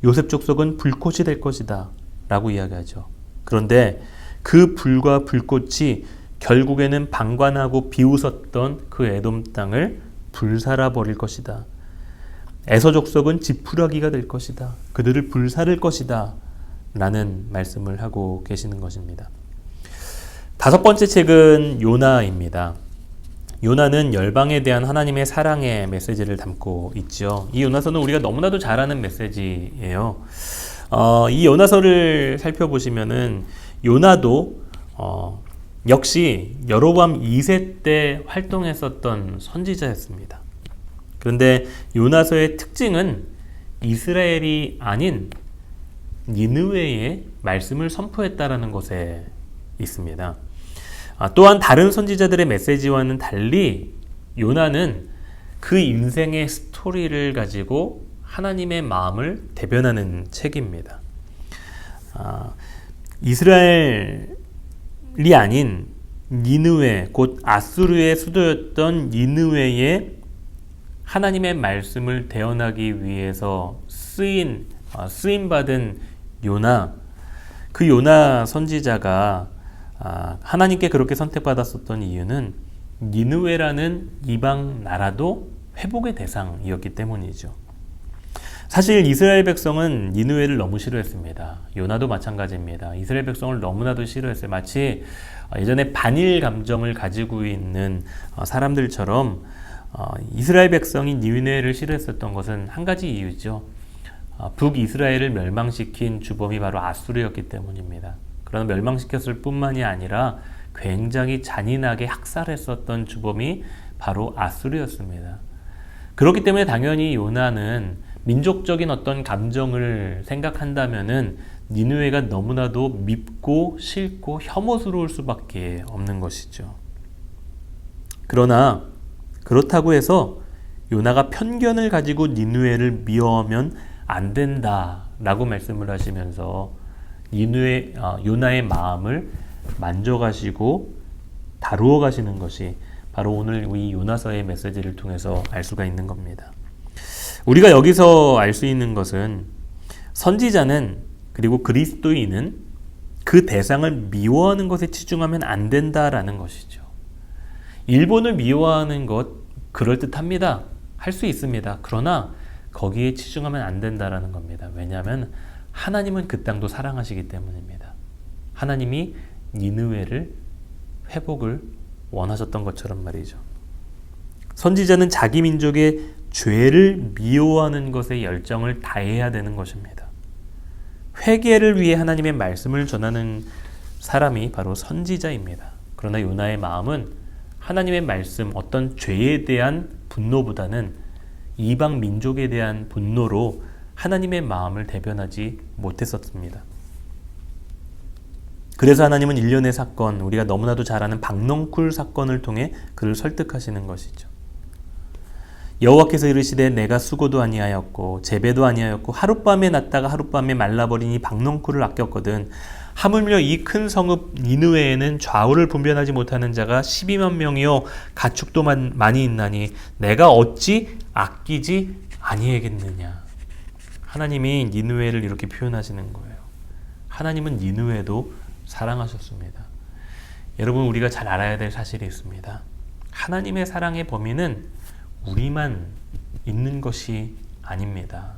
요셉 족속은 불꽃이 될 것이다 라고 이야기하죠. 그런데 그 불과 불꽃이 결국에는 방관하고 비웃었던 그 에돔 땅을 불살아 버릴 것이다. 에서 족속은 지푸라기가 될 것이다. 그들을 불사를 것이다 라는 말씀을 하고 계시는 것입니다. 다섯 번째 책은 요나입니다. 요나는 열방에 대한 하나님의 사랑의 메시지를 담고 있죠. 이 요나서는 우리가 너무나도 잘 아는 메시지예요. 이 요나서를 살펴보시면은 요나도 역시 여로보암 2세 때 활동했었던 선지자였습니다. 그런데 요나서의 특징은 이스라엘이 아닌 니느웨의 말씀을 선포했다라는 것에 있습니다. 또한 다른 선지자들의 메시지와는 달리 요나는 그 인생의 스토리를 가지고 하나님의 마음을 대변하는 책입니다. 이스라엘이 아닌 니느웨, 곧 아수르의 수도였던 니느웨의 하나님의 말씀을 대언하기 위해서 쓰임받은 요나, 그 요나 선지자가 하나님께 그렇게 선택받았었던 이유는 니느웨라는 이방 나라도 회복의 대상이었기 때문이죠. 사실 이스라엘 백성은 니느웨를 너무 싫어했습니다. 요나도 마찬가지입니다. 이스라엘 백성을 너무나도 싫어했어요. 마치 예전에 반일 감정을 가지고 있는 사람들처럼 이스라엘 백성이 니느웨를 싫어했었던 것은 한 가지 이유죠. 북이스라엘을 멸망시킨 주범이 바로 아수르였기 때문입니다. 그러나 멸망시켰을 뿐만이 아니라 굉장히 잔인하게 학살했었던 주범이 바로 아수르였습니다. 그렇기 때문에 당연히 요나는 민족적인 어떤 감정을 생각한다면은 니느웨가 너무나도 밉고 싫고 혐오스러울 수밖에 없는 것이죠. 그러나 그렇다고 해서 요나가 편견을 가지고 니느웨를 미워하면 안 된다라고 말씀을 하시면서 요나의 마음을 만져가시고 다루어 가시는 것이 바로 오늘 이 요나서의 메시지를 통해서 알 수가 있는 겁니다. 우리가 여기서 알 수 있는 것은 선지자는, 그리고 그리스도인은 그 대상을 미워하는 것에 치중하면 안 된다라는 것이죠. 일본을 미워하는 것 그럴듯합니다. 할 수 있습니다. 그러나 거기에 치중하면 안 된다라는 겁니다. 왜냐하면 하나님은 그 땅도 사랑하시기 때문입니다. 하나님이 니느웨를 회복을 원하셨던 것처럼 말이죠. 선지자는 자기 민족의 죄를 미워하는 것에 열정을 다해야 되는 것입니다. 회개를 위해 하나님의 말씀을 전하는 사람이 바로 선지자입니다. 그러나 요나의 마음은 하나님의 말씀, 어떤 죄에 대한 분노보다는 이방 민족에 대한 분노로 하나님의 마음을 대변하지 못했었습니다. 그래서 하나님은 일련의 사건, 우리가 너무나도 잘 아는 박넝쿨 사건을 통해 그를 설득하시는 것이죠. 여호와께서 이르시되 내가 수고도 아니하였고 재배도 아니하였고 하룻밤에 났다가 하룻밤에 말라버리니 박넝쿨을 아꼈거든. 하물며 이 큰 성읍 니느웨에는 좌우를 분별하지 못하는 자가 12만 명이요 가축도 많이 있나니 내가 어찌 아끼지 아니하겠느냐. 하나님이 니느웨를 이렇게 표현하시는 거예요. 하나님은 니느웨도 사랑하셨습니다. 여러분, 우리가 잘 알아야 될 사실이 있습니다. 하나님의 사랑의 범위는 우리만 있는 것이 아닙니다.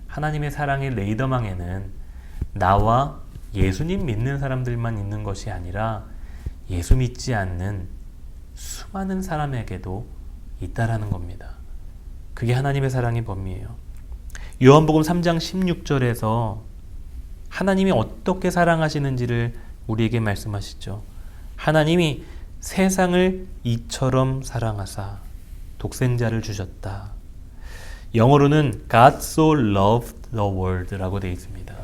하나님의 사랑의 레이더망에는 나와 예수님 믿는 사람들만 있는 것이 아니라 예수 믿지 않는 수많은 사람에게도 있다라는 겁니다. 그게 하나님의 사랑의 범위예요. 요한복음 3장 16절에서 하나님이 어떻게 사랑하시는지를 우리에게 말씀하시죠. 하나님이 세상을 이처럼 사랑하사 독생자를 주셨다. 영어로는 God so loved the world 라고 되어 있습니다.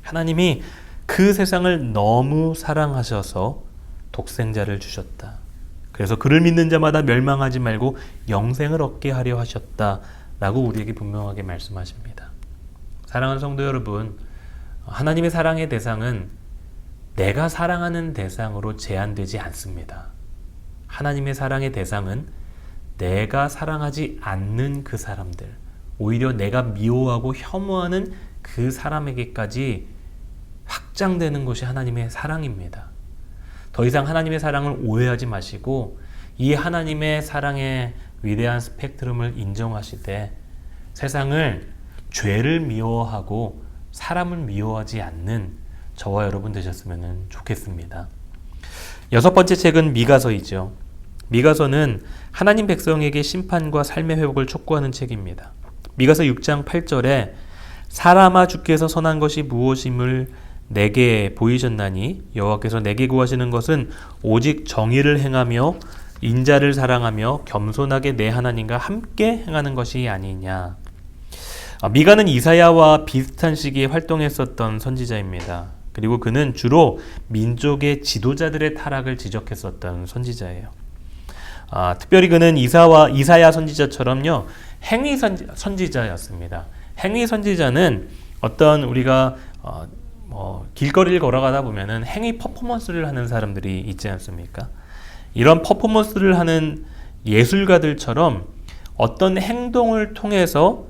하나님이 그 세상을 너무 사랑하셔서 독생자를 주셨다. 그래서 그를 믿는 자마다 멸망하지 말고 영생을 얻게 하려 하셨다 라고 우리에게 분명하게 말씀하십니다. 사랑하는 성도 여러분, 하나님의 사랑의 대상은 내가 사랑하는 대상으로 제한되지 않습니다. 하나님의 사랑의 대상은 내가 사랑하지 않는 그 사람들, 오히려 내가 미워하고 혐오하는 그 사람에게까지 확장되는 것이 하나님의 사랑입니다. 더 이상 하나님의 사랑을 오해하지 마시고 이 하나님의 사랑의 위대한 스펙트럼을 인정하시되 세상을 죄를 미워하고 사람을 미워하지 않는 저와 여러분 되셨으면 좋겠습니다. 6번째 책은 미가서이죠. 미가서는 하나님 백성에게 심판과 삶의 회복을 촉구하는 책입니다. 미가서 6장 8절에 사람아 주께서 선한 것이 무엇임을 내게 보이셨나니 여호와께서 내게 구하시는 것은 오직 정의를 행하며 인자를 사랑하며 겸손하게 내 하나님과 함께 행하는 것이 아니냐. 미가는 이사야와 비슷한 시기에 활동했었던 선지자입니다. 그리고 그는 주로 민족의 지도자들의 타락을 지적했었던 선지자예요. 특별히 그는 이사야 선지자처럼요 행위 선지자였습니다. 행위 선지자는 어떤 우리가 길거리를 걸어가다 보면은 행위 퍼포먼스를 하는 사람들이 있지 않습니까? 이런 퍼포먼스를 하는 예술가들처럼 어떤 행동을 통해서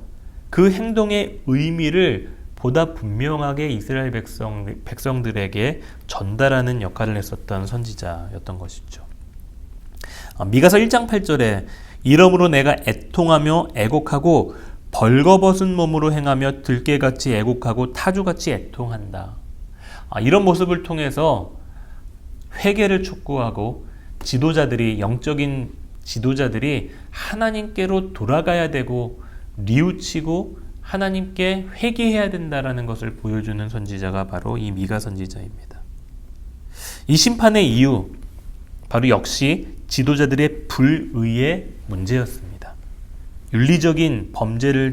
그 행동의 의미를 보다 분명하게 이스라엘 백성들에게 전달하는 역할을 했었던 선지자였던 것이죠. 미가서 1장 8절에 이러므로 내가 애통하며 애곡하고 벌거벗은 몸으로 행하며 들깨같이 애곡하고 타주같이 애통한다. 이런 모습을 통해서 회개를 촉구하고 영적인 지도자들이 하나님께로 돌아가야 되고 뉘우치고 하나님께 회개해야 된다라는 것을 보여주는 선지자가 바로 이 미가 선지자입니다. 이 심판의 이유, 바로 역시 지도자들의 불의의 문제였습니다. 윤리적인 범죄를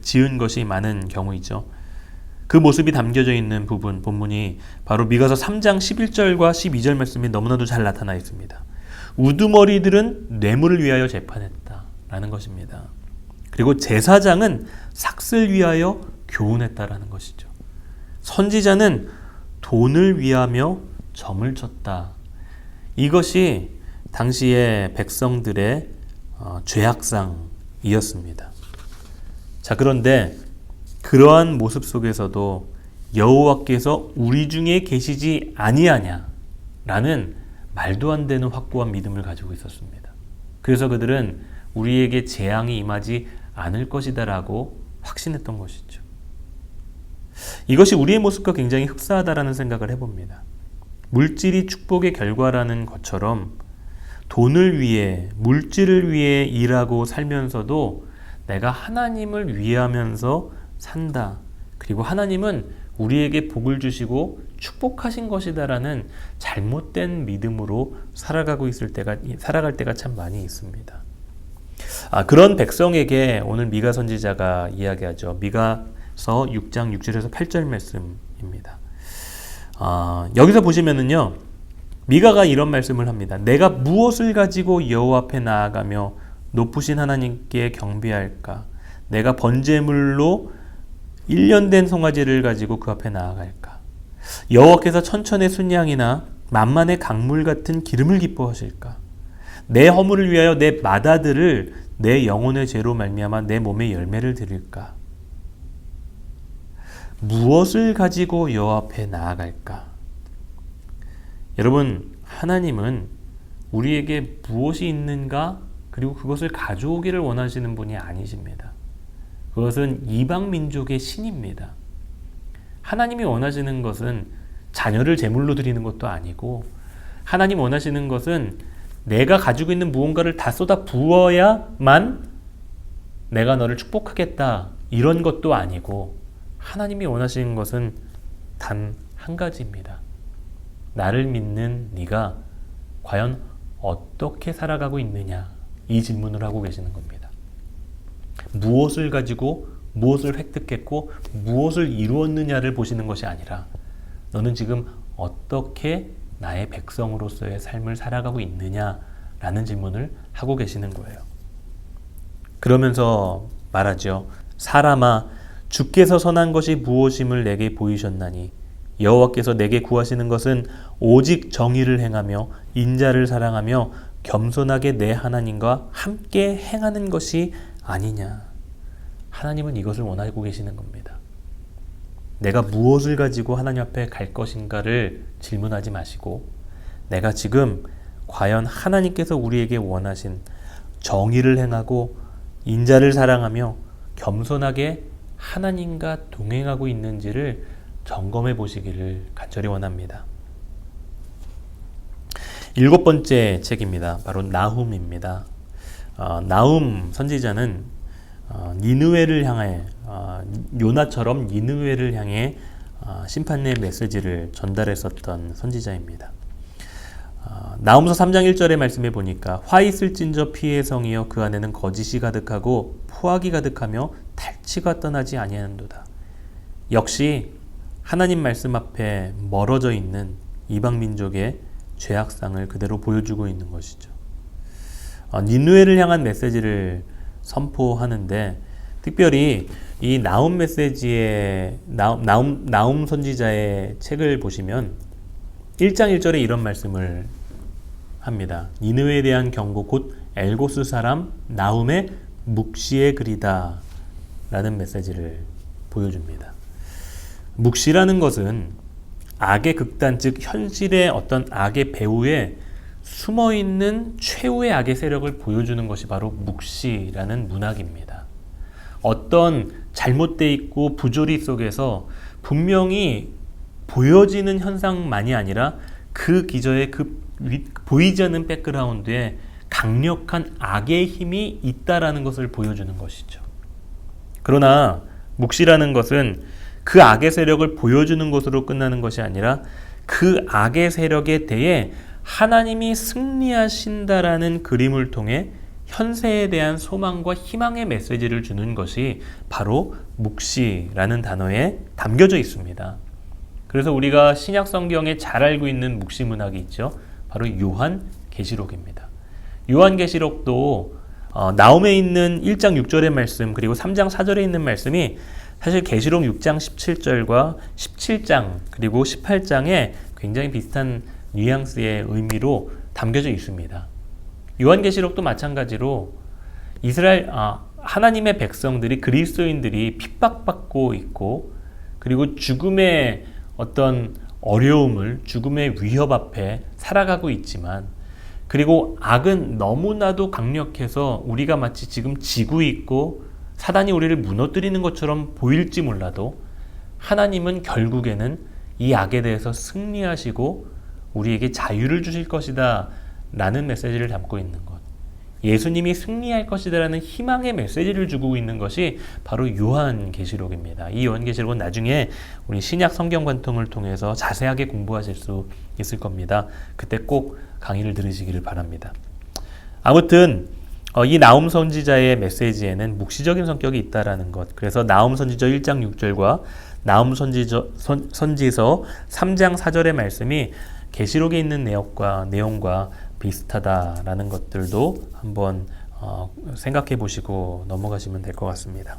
지은 것이 많은 경우이죠. 그 모습이 담겨져 있는 본문이 바로 미가서 3장 11절과 12절 말씀이 너무나도 잘 나타나 있습니다. 우두머리들은 뇌물을 위하여 재판했다라는 것입니다. 그리고 제사장은 삭슬 위하여 교훈했다라는 것이죠. 선지자는 돈을 위하며 점을 쳤다. 이것이 당시의 백성들의 죄악상이었습니다. 자, 그런데 그러한 모습 속에서도 여호와께서 우리 중에 계시지 아니하냐라는 말도 안 되는 확고한 믿음을 가지고 있었습니다. 그래서 그들은 우리에게 재앙이 임하지 않을 것이다라고 확신했던 것이죠. 이것이 우리의 모습과 굉장히 흡사하다라는 생각을 해봅니다. 물질이 축복의 결과라는 것처럼 돈을 위해, 물질을 위해 일하고 살면서도 내가 하나님을 위하면서 산다. 그리고 하나님은 우리에게 복을 주시고 축복하신 것이다라는 잘못된 믿음으로 살아갈 때가 참 많이 있습니다. 그런 백성에게 오늘 미가 선지자가 이야기하죠. 미가서 6장 6절에서 8절 말씀입니다. 여기서 보시면은요, 미가가 이런 말씀을 합니다. 내가 무엇을 가지고 여호와 앞에 나아가며 높으신 하나님께 경배할까? 내가 번제물로 1년 된 송아지를 가지고 그 앞에 나아갈까? 여호와께서 천천의 순양이나 만만의 강물 같은 기름을 기뻐하실까? 내 허물을 위하여 내 맏아들을 내 영혼의 죄로 말미암아 내 몸에 열매를 드릴까? 무엇을 가지고 여호와 앞에 나아갈까? 여러분, 하나님은 우리에게 무엇이 있는가, 그리고 그것을 가져오기를 원하시는 분이 아니십니다. 그것은 이방 민족의 신입니다. 하나님이 원하시는 것은 자녀를 제물로 드리는 것도 아니고, 하나님 원하시는 것은 내가 가지고 있는 무언가를 다 쏟아 부어야만 내가 너를 축복하겠다, 이런 것도 아니고, 하나님이 원하시는 것은 단 한 가지입니다. 나를 믿는 네가 과연 어떻게 살아가고 있느냐, 이 질문을 하고 계시는 겁니다. 무엇을 가지고 무엇을 획득했고 무엇을 이루었느냐를 보시는 것이 아니라, 너는 지금 어떻게 나의 백성으로서의 삶을 살아가고 있느냐라는 질문을 하고 계시는 거예요. 그러면서 말하죠. 사람아, 주께서 선한 것이 무엇임을 내게 보이셨나니 여호와께서 내게 구하시는 것은 오직 정의를 행하며 인자를 사랑하며 겸손하게 내 하나님과 함께 행하는 것이 아니냐. 하나님은 이것을 원하고 계시는 겁니다. 내가 무엇을 가지고 하나님 앞에 갈 것인가를 질문하지 마시고, 내가 지금 과연 하나님께서 우리에게 원하신 정의를 행하고 인자를 사랑하며 겸손하게 하나님과 동행하고 있는지를 점검해 보시기를 간절히 원합니다. 7번째 책입니다. 바로 나훔입니다. 나훔 선지자는 니느웨를 향해, 요나처럼 니느웨를 향해 심판의 메시지를 전달했었던 선지자입니다. 나훔서 3장 1절의 말씀에 보니까 화 있을진저 피의 성이여 그 안에는 거짓이 가득하고 포악이 가득하며 탈취가 떠나지 아니하는도다. 역시 하나님 말씀 앞에 멀어져 있는 이방 민족의 죄악상을 그대로 보여주고 있는 것이죠. 니느웨를 향한 메시지를 선포하는데, 특별히 이 나훔 메시지의 나훔 선지자의 책을 보시면 1장 1절에 이런 말씀을 합니다. 니느웨에 대한 경고 곧 엘고스 사람 나훔의 묵시의 글이다 라는 메시지를 보여줍니다. 묵시라는 것은 악의 극단, 즉 현실의 어떤 악의 배후에 숨어있는 최후의 악의 세력을 보여주는 것이 바로 묵시라는 문학입니다. 어떤 잘못되어 있고 부조리 속에서 분명히 보여지는 현상만이 아니라 그 기저에 그 보이지 않는 백그라운드에 강력한 악의 힘이 있다라는 것을 보여주는 것이죠. 그러나 묵시라는 것은 그 악의 세력을 보여주는 것으로 끝나는 것이 아니라 그 악의 세력에 대해 하나님이 승리하신다라는 그림을 통해 현세에 대한 소망과 희망의 메시지를 주는 것이 바로 묵시라는 단어에 담겨져 있습니다. 그래서 우리가 신약 성경에 잘 알고 있는 묵시 문학이 있죠. 바로 요한계시록입니다. 요한계시록도 나홈에 있는 1장 6절의 말씀, 그리고 3장 4절에 있는 말씀이 사실 계시록 6장 17절과 17장 그리고 18장에 굉장히 비슷한 뉘앙스의 의미로 담겨져 있습니다. 요한계시록도 마찬가지로 하나님의 백성들이, 그리스도인들이 핍박받고 있고, 그리고 죽음의 어떤 어려움을, 죽음의 위협 앞에 살아가고 있지만, 그리고 악은 너무나도 강력해서 우리가 마치 지금 지고 있고 사단이 우리를 무너뜨리는 것처럼 보일지 몰라도, 하나님은 결국에는 이 악에 대해서 승리하시고 우리에게 자유를 주실 것이다 라는 메시지를 담고 있는 것, 예수님이 승리할 것이다 라는 희망의 메시지를 주고 있는 것이 바로 요한계시록입니다. 이 요한계시록은 나중에 우리 신약 성경 관통을 통해서 자세하게 공부하실 수 있을 겁니다. 그때 꼭 강의를 들으시기를 바랍니다. 아무튼 이 나훔 선지자의 메시지에는 묵시적인 성격이 있다라는 것. 그래서 나훔 선지서 1장 6절과 나훔 선지서 3장 4절의 말씀이 계시록에 있는 내용과 비슷하다라는 것들도 한번 생각해 보시고 넘어가시면 될 것 같습니다.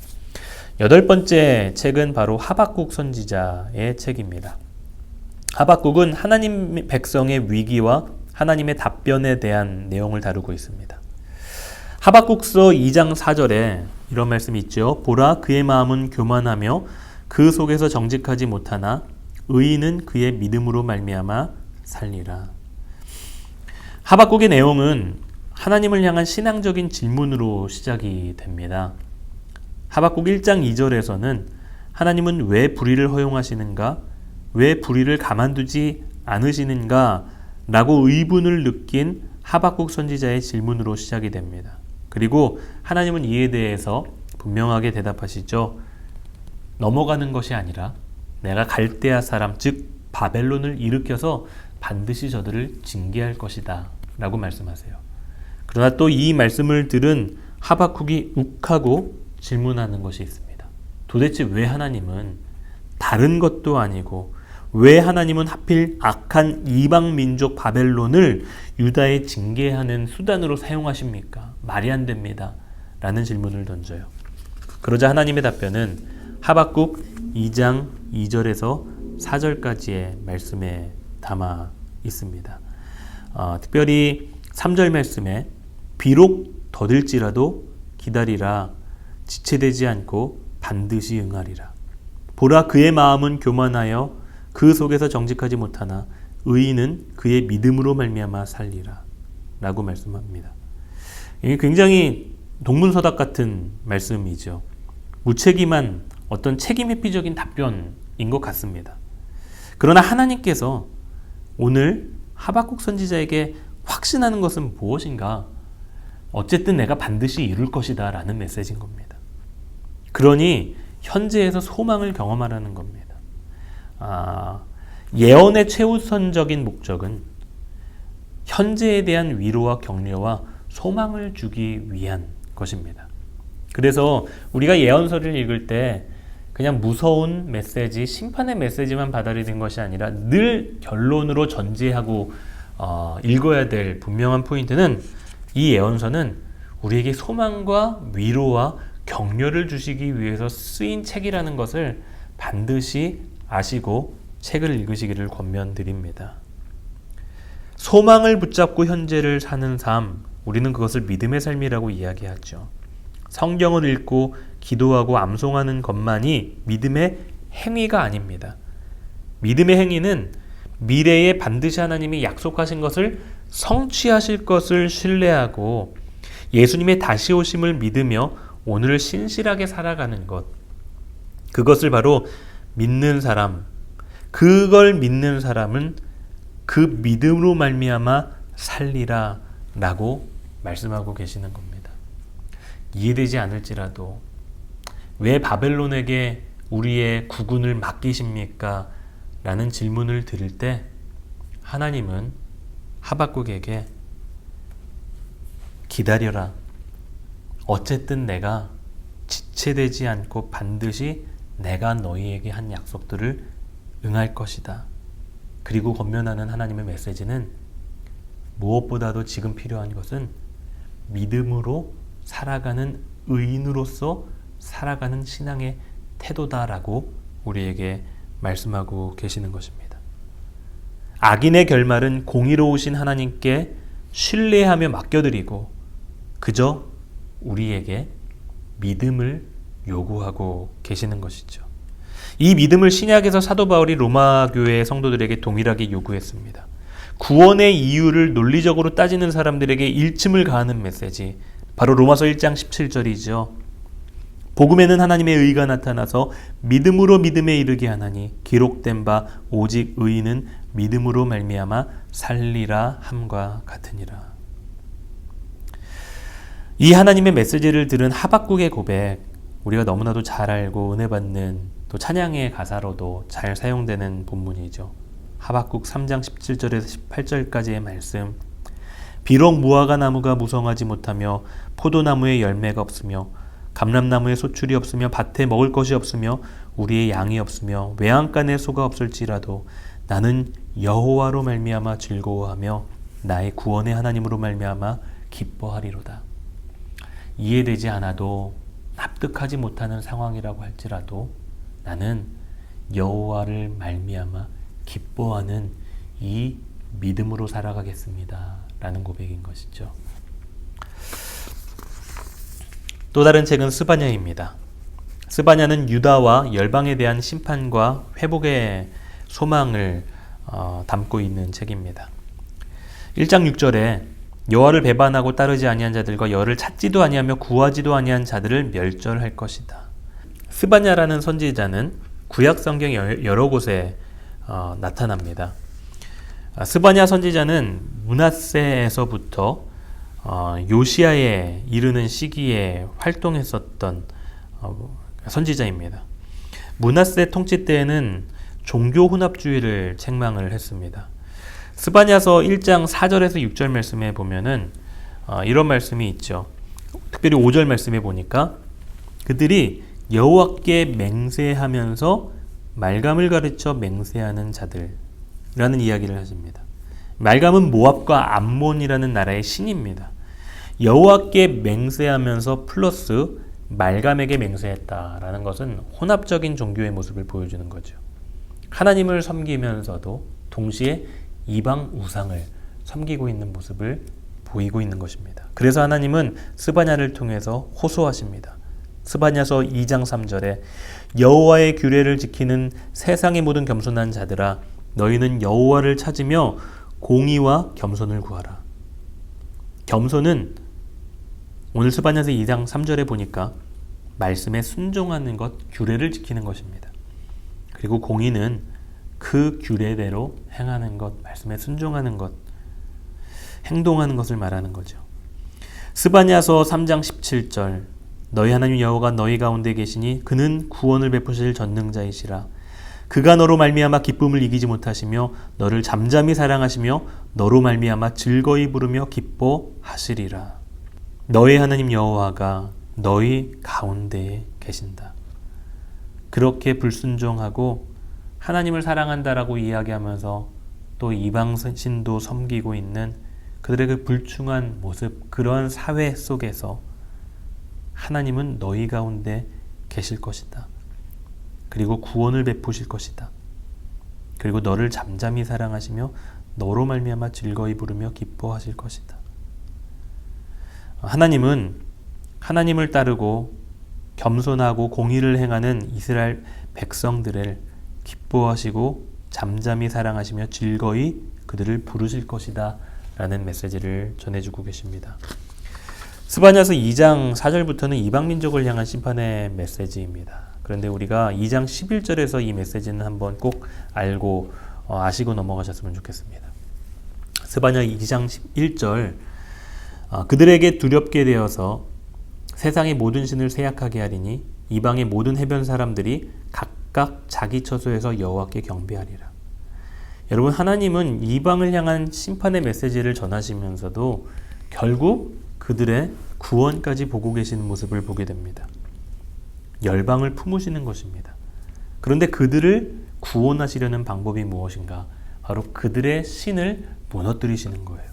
8번째 책은 바로 하박국 선지자의 책입니다. 하박국은 하나님 백성의 위기와 하나님의 답변에 대한 내용을 다루고 있습니다. 하박국서 2장 4절에 이런 말씀이 있죠. 보라, 그의 마음은 교만하며 그 속에서 정직하지 못하나 의인은 그의 믿음으로 말미암아 살리라. 하박국의 내용은 하나님을 향한 신앙적인 질문으로 시작이 됩니다. 하박국 1장 2절에서는 하나님은 왜 불의를 허용하시는가? 왜 불의를 가만두지 않으시는가? 라고 의문을 느낀 하박국 선지자의 질문으로 시작이 됩니다. 그리고 하나님은 이에 대해서 분명하게 대답하시죠. 넘어가는 것이 아니라 내가 갈대아 사람 즉 바벨론을 일으켜서 반드시 저들을 징계할 것이다 라고 말씀하세요. 그러나 또 이 말씀을 들은 하박국이 욱하고 질문하는 것이 있습니다. 도대체 왜 하나님은 다른 것도 아니고 왜 하나님은 하필 악한 이방 민족 바벨론을 유다에 징계하는 수단으로 사용하십니까? 말이 안 됩니다. 라는 질문을 던져요. 그러자 하나님의 답변은 하박국 2장 2절에서 4절까지의 말씀에 담아 있습니다. 특별히 3절 말씀에 비록 더딜지라도 기다리라 지체되지 않고 반드시 응하리라. 보라, 그의 마음은 교만하여 그 속에서 정직하지 못하나 의인은 그의 믿음으로 말미암아 살리라 라고 말씀합니다. 이게 굉장히 동문서답 같은 말씀이죠. 무책임한 어떤 책임 회피적인 답변인 것 같습니다. 그러나 하나님께서 오늘 하박국 선지자에게 확신하는 것은 무엇인가? 어쨌든 내가 반드시 이룰 것이다 라는 메시지인 겁니다. 그러니 현재에서 소망을 경험하라는 겁니다. 예언의 최우선적인 목적은 현재에 대한 위로와 격려와 소망을 주기 위한 것입니다. 그래서 우리가 예언서를 읽을 때 그냥 무서운 메시지, 심판의 메시지만 받아들이는 것이 아니라 늘 결론으로 전제하고 읽어야 될 분명한 포인트는 이 예언서는 우리에게 소망과 위로와 격려를 주시기 위해서 쓰인 책이라는 것을 반드시 아시고 책을 읽으시기를 권면드립니다. 소망을 붙잡고 현재를 사는 삶, 우리는 그것을 믿음의 삶이라고 이야기하죠. 성경을 읽고 기도하고 암송하는 것만이 믿음의 행위가 아닙니다. 믿음의 행위는 미래에 반드시 하나님이 약속하신 것을 성취하실 것을 신뢰하고 예수님의 다시 오심을 믿으며 오늘을 신실하게 살아가는 것, 그것을 바로 믿는 사람, 그걸 믿는 사람은 그 믿음으로 말미암아 살리라 라고 말씀하고 계시는 겁니다. 이해되지 않을지라도 왜 바벨론에게 우리의 국군을 맡기십니까? 라는 질문을 드릴 때 하나님은 하박국에게 기다려라. 어쨌든 내가 지체되지 않고 반드시 내가 너희에게 한 약속들을 응할 것이다. 그리고 권면하는 하나님의 메시지는 무엇보다도 지금 필요한 것은 믿음으로 살아가는 의인으로서 살아가는 신앙의 태도다라고 우리에게 말씀하고 계시는 것입니다. 악인의 결말은 공의로우신 하나님께 신뢰하며 맡겨드리고 그저 우리에게 믿음을 요구하고 계시는 것이죠. 이 믿음을 신약에서 사도 바울이 로마 교회 성도들에게 동일하게 요구했습니다. 구원의 이유를 논리적으로 따지는 사람들에게 일침을 가하는 메시지, 바로 로마서 1장 17절이죠. 복음에는 하나님의 의가 나타나서 믿음으로 믿음에 이르게 하나니 기록된 바 오직 의인은 믿음으로 말미암아 살리라 함과 같으니라. 이 하나님의 메시지를 들은 하박국의 고백, 우리가 너무나도 잘 알고 은혜 받는 또 찬양의 가사로도 잘 사용되는 본문이죠. 하박국 3장 17절에서 18절까지의 말씀. 비록 무화과 나무가 무성하지 못하며 포도나무에 열매가 없으며 감람나무에 소출이 없으며 밭에 먹을 것이 없으며 우리의 양이 없으며 외양간에 소가 없을지라도 나는 여호와로 말미암아 즐거워하며 나의 구원의 하나님으로 말미암아 기뻐하리로다. 이해되지 않아도 납득하지 못하는 상황이라고 할지라도 나는 여호와를 말미암아 기뻐하는 이 믿음으로 살아가겠습니다. 라는 고백인 것이죠. 또 다른 책은 스바냐입니다. 스바냐는 유다와 열방에 대한 심판과 회복의 소망을 담고 있는 책입니다. 1장 6절에 여호와를 배반하고 따르지 아니한 자들과 여호와를 찾지도 아니하며 구하지도 아니한 자들을 멸절할 것이다. 스바냐라는 선지자는 구약 성경 여러 곳에 나타납니다. 스바냐 선지자는 므낫세에서부터 요시야에 이르는 시기에 활동했었던 선지자입니다. 므낫세 통치 때에는 종교 혼합주의를 책망을 했습니다. 스바냐서 1장 4절에서 6절 말씀에 보면은 이런 말씀이 있죠. 특별히 5절 말씀에 보니까 그들이 여호와께 맹세하면서 말감을 가르쳐 맹세하는 자들이라는 이야기를 하십니다. 말감은 모압과 암몬이라는 나라의 신입니다. 여호와께 맹세하면서 플러스 말감에게 맹세했다라는 것은 혼합적인 종교의 모습을 보여주는 거죠. 하나님을 섬기면서도 동시에 이방 우상을 섬기고 있는 모습을 보이고 있는 것입니다. 그래서 하나님은 스바냐를 통해서 호소하십니다. 스바냐서 2장 3절에 여호와의 규례를 지키는 세상의 모든 겸손한 자들아 너희는 여호와를 찾으며 공의와 겸손을 구하라. 겸손은 오늘 스바냐서 2장 3절에 보니까 말씀에 순종하는 것, 규례를 지키는 것입니다. 그리고 공의는 그 규례대로 행하는 것, 말씀에 순종하는 것, 행동하는 것을 말하는 거죠. 스바냐서 3장 17절 너희 하나님 여호와가 너희 가운데 계시니 그는 구원을 베푸실 전능자이시라. 그가 너로 말미암아 기쁨을 이기지 못하시며 너를 잠잠히 사랑하시며 너로 말미암아 즐거이 부르며 기뻐하시리라. 너희 하나님 여호와가 너희 가운데에 계신다. 그렇게 불순종하고 하나님을 사랑한다라고 이야기하면서 또 이방신도 섬기고 있는 그들의 그 불충한 모습, 그런 사회 속에서 하나님은 너희 가운데 계실 것이다. 그리고 구원을 베푸실 것이다. 그리고 너를 잠잠히 사랑하시며 너로 말미암아 즐거이 부르며 기뻐하실 것이다. 하나님은 하나님을 따르고 겸손하고 공의를 행하는 이스라엘 백성들을 기뻐하시고 잠잠히 사랑하시며 즐거이 그들을 부르실 것이다 라는 메시지를 전해주고 계십니다. 스바냐서 2장 4절부터는 이방민족을 향한 심판의 메시지입니다. 그런데 우리가 2장 11절에서 이 메시지는 한번 꼭 알고 아시고 넘어가셨으면 좋겠습니다. 스바냐 2장 1절 그들에게 두렵게 되어서 세상의 모든 신을 세약하게 하리니 이방의 모든 해변 사람들이 각각 자기 처소에서 여호와께 경배하리라. 여러분, 하나님은 이방을 향한 심판의 메시지를 전하시면서도 결국 그들의 구원까지 보고 계시는 모습을 보게 됩니다. 열방을 품으시는 것입니다. 그런데 그들을 구원하시려는 방법이 무엇인가? 바로 그들의 신을 무너뜨리시는 거예요.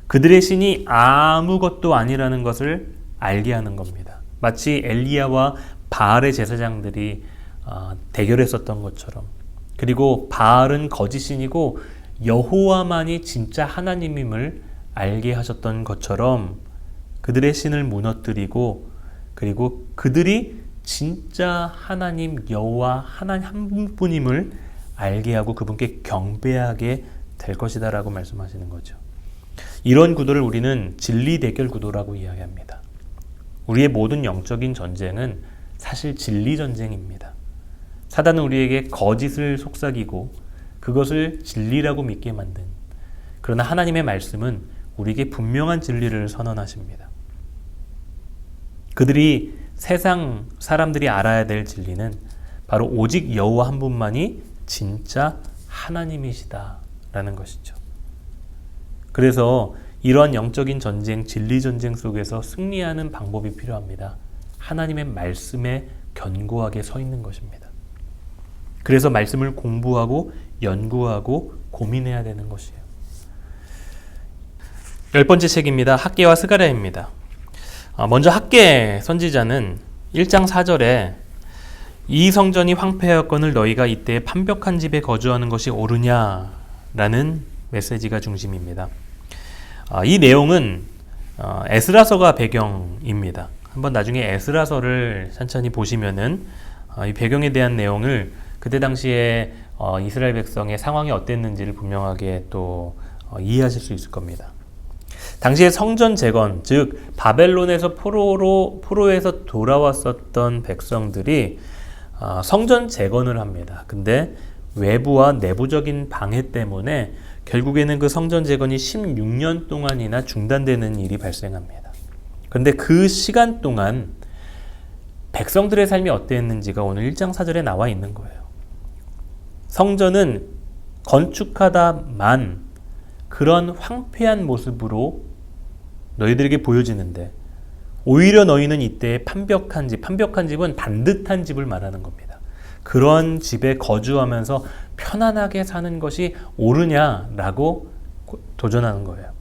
그들의 신이 아무것도 아니라는 것을 알게 하는 겁니다. 마치 엘리야와 바알의 제사장들이 대결했었던 것처럼, 그리고 바알은 거짓신이고 여호와만이 진짜 하나님임을 알게 하셨던 것처럼 그들의 신을 무너뜨리고, 그리고 그들이 진짜 하나님 여호와 하나님 한 분임을 알게 하고 그분께 경배하게 될 것이다 라고 말씀하시는 거죠. 이런 구도를 우리는 진리 대결 구도라고 이야기합니다. 우리의 모든 영적인 전쟁은 사실 진리 전쟁입니다. 사단은 우리에게 거짓을 속삭이고 그것을 진리라고 믿게 만든, 그러나 하나님의 말씀은 우리에게 분명한 진리를 선언하십니다. 그들이 세상 사람들이 알아야 될 진리는 바로 오직 여호와 한 분만이 진짜 하나님이시다라는 것이죠. 그래서 이러한 영적인 전쟁, 진리 전쟁 속에서 승리하는 방법이 필요합니다. 하나님의 말씀에 견고하게 서 있는 것입니다. 그래서 말씀을 공부하고 연구하고 고민해야 되는 것이에요. 10번째 책입니다. 학개와 스가랴입니다. 먼저 학개 선지자는 1장 4절에 이 성전이 황폐하였거늘 너희가 이때 판벽한 집에 거주하는 것이 옳으냐라는 메시지가 중심입니다. 이 내용은 에스라서가 배경입니다. 한번 나중에 에스라서를 천천히 보시면은 이 배경에 대한 내용을 그때 당시에 이스라엘 백성의 상황이 어땠는지를 분명하게 또 이해하실 수 있을 겁니다. 당시에 성전 재건, 즉 바벨론에서 포로에서 돌아왔었던 백성들이 성전 재건을 합니다. 근데 외부와 내부적인 방해 때문에 결국에는 그 성전 재건이 16년 동안이나 중단되는 일이 발생합니다. 그런데 그 시간 동안 백성들의 삶이 어땠는지가 오늘 1장 4절에 나와 있는 거예요. 성전은 건축하다만 그런 황폐한 모습으로 너희들에게 보여지는데 오히려 너희는 이때 판벽한 집은 반듯한 집을 말하는 겁니다. 그런 집에 거주하면서 편안하게 사는 것이 옳으냐라고 도전하는 거예요.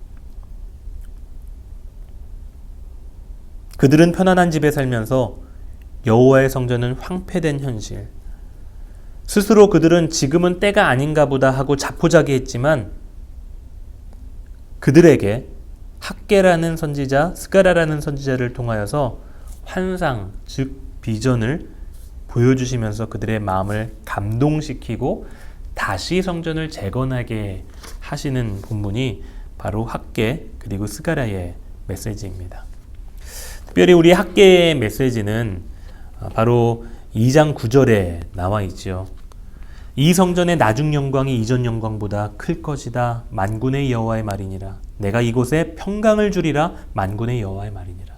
그들은 편안한 집에 살면서 여호와의 성전은 황폐된 현실, 스스로 그들은 지금은 때가 아닌가 보다 하고 자포자기했지만 그들에게 학개라는 선지자, 스가랴라는 선지자를 통하여서 환상, 즉 비전을 보여주시면서 그들의 마음을 감동시키고 다시 성전을 재건하게 하시는 본문이 바로 학개 그리고 스가랴의 메시지입니다. 특별히 우리 학개의 메시지는 바로 2장 9절에 나와 있죠. 이 성전의 나중 영광이 이전 영광보다 클 것이다. 만군의 여호와의 말이니라. 내가 이곳에 평강을 주리라. 만군의 여호와의 말이니라.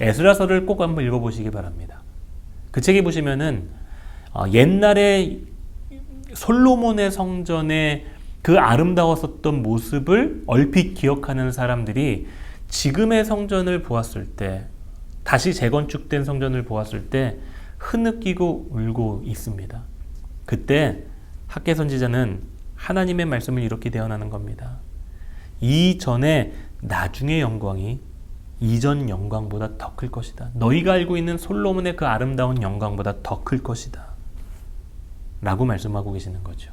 에스라서를 꼭 한번 읽어보시기 바랍니다. 그 책에 보시면은 옛날에 솔로몬의 성전의 그 아름다웠었던 모습을 얼핏 기억하는 사람들이 지금의 성전을 보았을 때, 다시 재건축된 성전을 보았을 때 흐느끼고 울고 있습니다. 그때 학개 선지자는 하나님의 말씀을 이렇게 대언하는 겁니다. 이전에 나중의 영광이 이전 영광보다 더 클 것이다. 너희가 알고 있는 솔로몬의 그 아름다운 영광보다 더 클 것이다. 라고 말씀하고 계시는 거죠.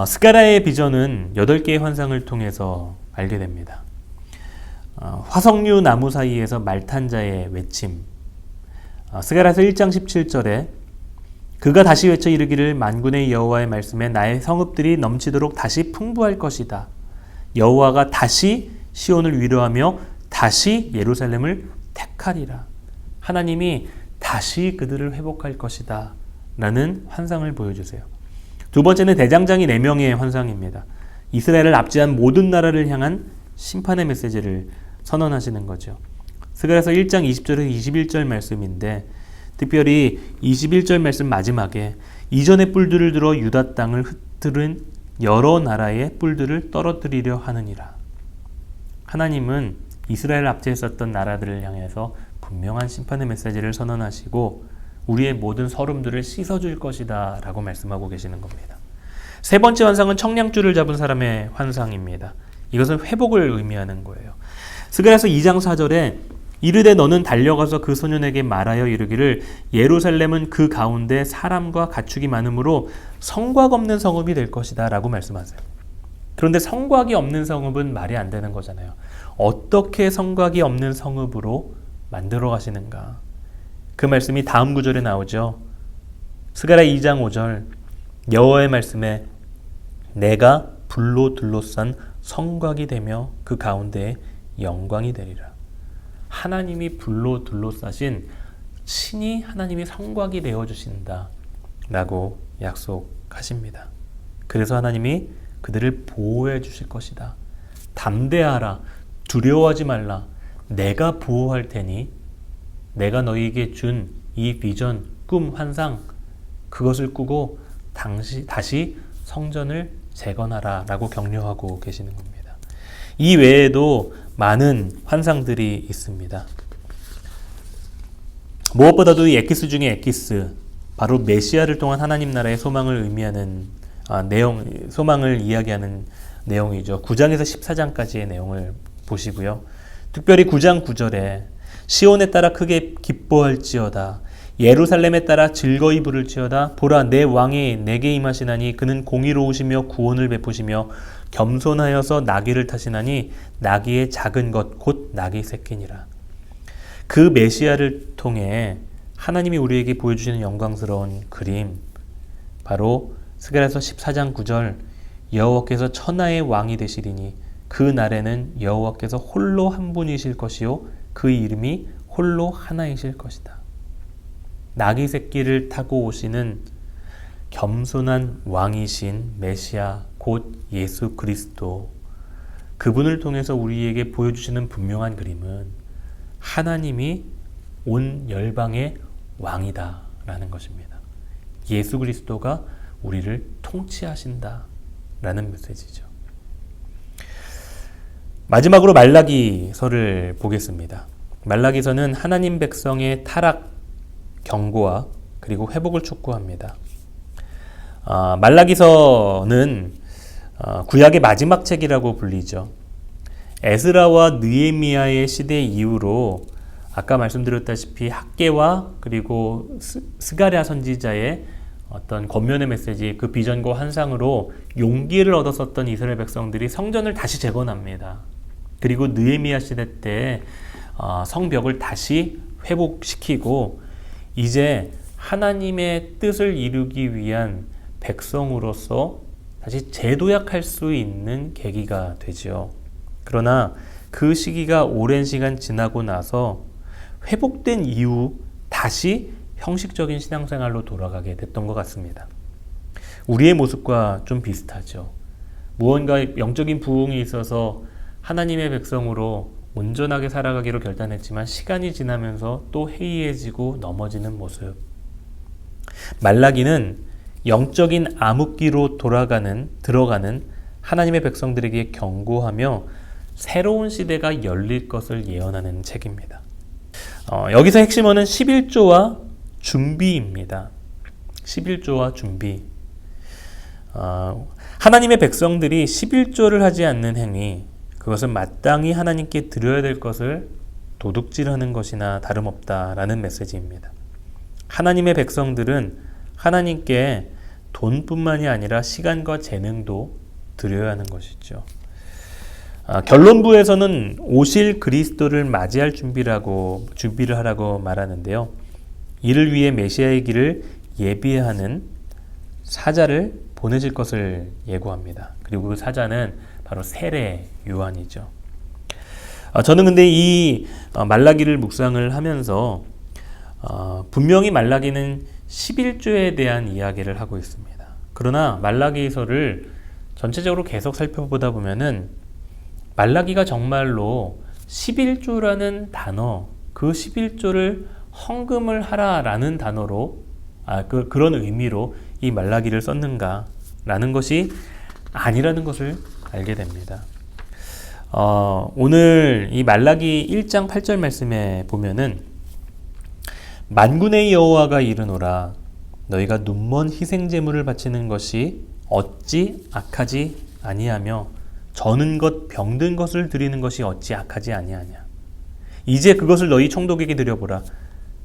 스가랴의 비전은 8개의 환상을 통해서 알게 됩니다. 화석류 나무 사이에서 말탄 자의 외침. 스가랴서 1장 17절에 그가 다시 외쳐 이르기를 만군의 여호와의 말씀에 나의 성읍들이 넘치도록 다시 풍부할 것이다. 여호와가 다시 시온을 위로하며 다시 예루살렘을 택하리라. 하나님이 다시 그들을 회복할 것이다. 라는 환상을 보여주세요. 두 번째는 대장장이 4명의 환상입니다. 이스라엘을 압제한 모든 나라를 향한 심판의 메시지를 선언하시는 거죠. 스가랴서 1장 20절에서 21절 말씀인데 특별히 21절 말씀 마지막에 이전의 뿔들을 들어 유다 땅을 흩트른 여러 나라의 뿔들을 떨어뜨리려 하느니라. 하나님은 이스라엘을 압제했었던 나라들을 향해서 분명한 심판의 메시지를 선언하시고 우리의 모든 서름들을 씻어줄 것이다 라고 말씀하고 계시는 겁니다. 세 번째 환상은 청량줄을 잡은 사람의 환상입니다. 이것은 회복을 의미하는 거예요. 스가랴서 2장 4절에 이르되 너는 달려가서 그 소년에게 말하여 이르기를 예루살렘은 그 가운데 사람과 가축이 많으므로 성곽 없는 성읍이 될 것이다 라고 말씀하세요. 그런데 성곽이 없는 성읍은 말이 안 되는 거잖아요. 어떻게 성곽이 없는 성읍으로 만들어 가시는가? 그 말씀이 다음 구절에 나오죠. 스가랴 2장 5절 여호와의 말씀에 내가 불로 둘러싼 성곽이 되며 그 가운데에 영광이 되리라. 하나님이 불로 둘러싸신 친히 하나님이 성곽이 되어주신다 라고 약속하십니다. 그래서 하나님이 그들을 보호해 주실 것이다. 담대하라. 두려워하지 말라. 내가 보호할 테니 내가 너희에게 준 이 비전, 꿈, 환상 그것을 꾸고 다시 성전을 재건하라 라고 격려하고 계시는 겁니다. 이 외에도 많은 환상들이 있습니다. 무엇보다도 이 엑기스 중에 엑기스, 바로 메시아를 통한 하나님 나라의 소망을 의미하는 소망을 이야기하는 내용이죠. 9장에서 14장까지의 내용을 보시고요. 특별히 9장 9절에 시온에 따라 크게 기뻐할지어다. 예루살렘에 따라 즐거이 부를지어다. 보라, 내 왕이 내게 임하시나니 그는 공의로우시며 구원을 베푸시며 겸손하여서 나귀를 타시나니 나귀의 작은 것 곧 나귀 새끼니라. 그 메시아를 통해 하나님이 우리에게 보여주시는 영광스러운 그림, 바로 스가랴서 14장 9절, 여호와께서 천하의 왕이 되시리니 그 날에는 여호와께서 홀로 한 분이실 것이요 그 이름이 홀로 하나이실 것이다. 나귀 새끼를 타고 오시는 겸손한 왕이신 메시아 곧 예수 그리스도, 그분을 통해서 우리에게 보여주시는 분명한 그림은 하나님이 온 열방의 왕이다 라는 것입니다. 예수 그리스도가 우리를 통치하신다 라는 메시지죠. 마지막으로 말라기서를 보겠습니다. 말라기서는 하나님 백성의 타락 경고와 그리고 회복을 촉구합니다. 말라기서는 구약의 마지막 책이라고 불리죠. 에스라와 느헤미야의 시대 이후로 아까 말씀드렸다시피 학개와 그리고 스가랴 선지자의 어떤 권면의 메시지, 그 비전과 환상으로 용기를 얻었었던 이스라엘 백성들이 성전을 다시 재건합니다. 그리고 느헤미야 시대 때 성벽을 다시 회복시키고 이제 하나님의 뜻을 이루기 위한 백성으로서 다시 재도약할 수 있는 계기가 되죠. 그러나 그 시기가 오랜 시간 지나고 나서 회복된 이후 다시 형식적인 신앙생활로 돌아가게 됐던 것 같습니다. 우리의 모습과 좀 비슷하죠. 무언가 영적인 부흥이 있어서 하나님의 백성으로 온전하게 살아가기로 결단했지만 시간이 지나면서 또 해이해지고 넘어지는 모습. 말라기는 영적인 암흑기로 들어가는 하나님의 백성들에게 경고하며 새로운 시대가 열릴 것을 예언하는 책입니다. 여기서 핵심어는 11조와 준비입니다. 11조와 준비. 하나님의 백성들이 11조를 하지 않는 행위, 그것은 마땅히 하나님께 드려야 될 것을 도둑질하는 것이나 다름없다라는 메시지입니다. 하나님의 백성들은 하나님께 돈뿐만이 아니라 시간과 재능도 드려야 하는 것이죠. 결론부에서는 오실 그리스도를 맞이할 준비를 하라고 말하는데요. 이를 위해 메시아의 길을 예비하는 사자를 보내실 것을 예고합니다. 그리고 그 사자는 바로 세례 요한이죠. 저는 근데 이 말라기를 묵상을 하면서 분명히 말라기는 11조에 대한 이야기를 하고 있습니다. 그러나 말라기서를 전체적으로 계속 살펴보다 보면은 말라기가 정말로 11조라는 단어, 그 11조를 헌금을 하라라는 단어로 그런 의미로 이 말라기를 썼는가라는 것이 아니라는 것을 알게 됩니다. 오늘 이 말라기 1장 8절 말씀에 보면은 만군의 여호와가 이르노라 너희가 눈먼 희생 제물을 바치는 것이 어찌 악하지 아니하며 저는 것 병든 것을 드리는 것이 어찌 악하지 아니하냐. 이제 그것을 너희 총독에게 드려보라.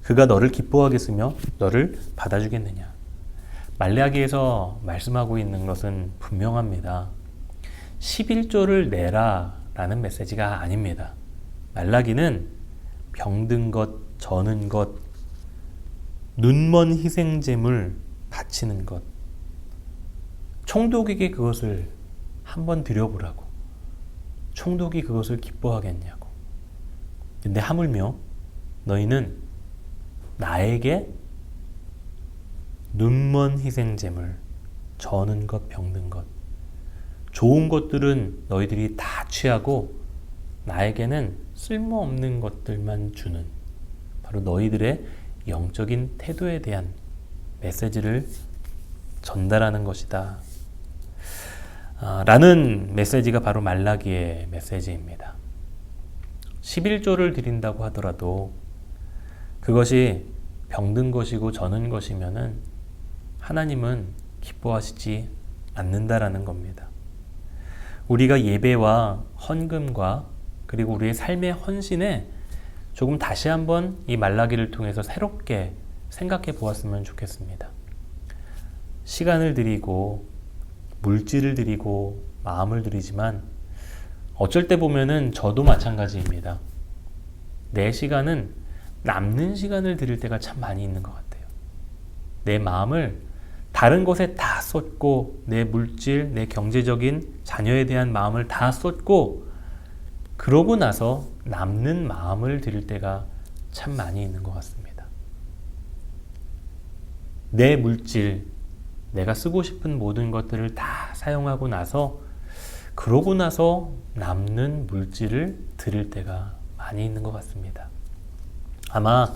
그가 너를 기뻐하겠으며 너를 받아주겠느냐. 말라기에서 말씀하고 있는 것은 분명합니다. 11조를 내라 라는 메시지가 아닙니다. 말라기는 병든 것, 저는 것, 눈먼 희생제물 바치는 것, 총독에게 그것을 한번 드려보라고. 총독이 그것을 기뻐하겠냐고. 근데 하물며 너희는 나에게 눈먼 희생제물, 저는 것, 병든 것, 좋은 것들은 너희들이 다 취하고 나에게는 쓸모없는 것들만 주는, 바로 너희들의 영적인 태도에 대한 메시지를 전달하는 것이다. 라는 메시지가 바로 말라기의 메시지입니다. 11조를 드린다고 하더라도 그것이 병든 것이고 저는 것이면은 하나님은 기뻐하시지 않는다라는 겁니다. 우리가 예배와 헌금과 그리고 우리의 삶의 헌신에 조금 다시 한번 이 말라기를 통해서 새롭게 생각해 보았으면 좋겠습니다. 시간을 드리고 물질을 드리고 마음을 드리지만 어쩔 때 보면은 저도 마찬가지입니다. 내 시간은 남는 시간을 드릴 때가 참 많이 있는 것 같아요. 내 마음을 다른 것에 다 쏟고 내 물질, 내 경제적인 자녀에 대한 마음을 다 쏟고 그러고 나서 남는 마음을 드릴 때가 참 많이 있는 것 같습니다. 내 물질, 내가 쓰고 싶은 모든 것들을 다 사용하고 나서 그러고 나서 남는 물질을 드릴 때가 많이 있는 것 같습니다. 아마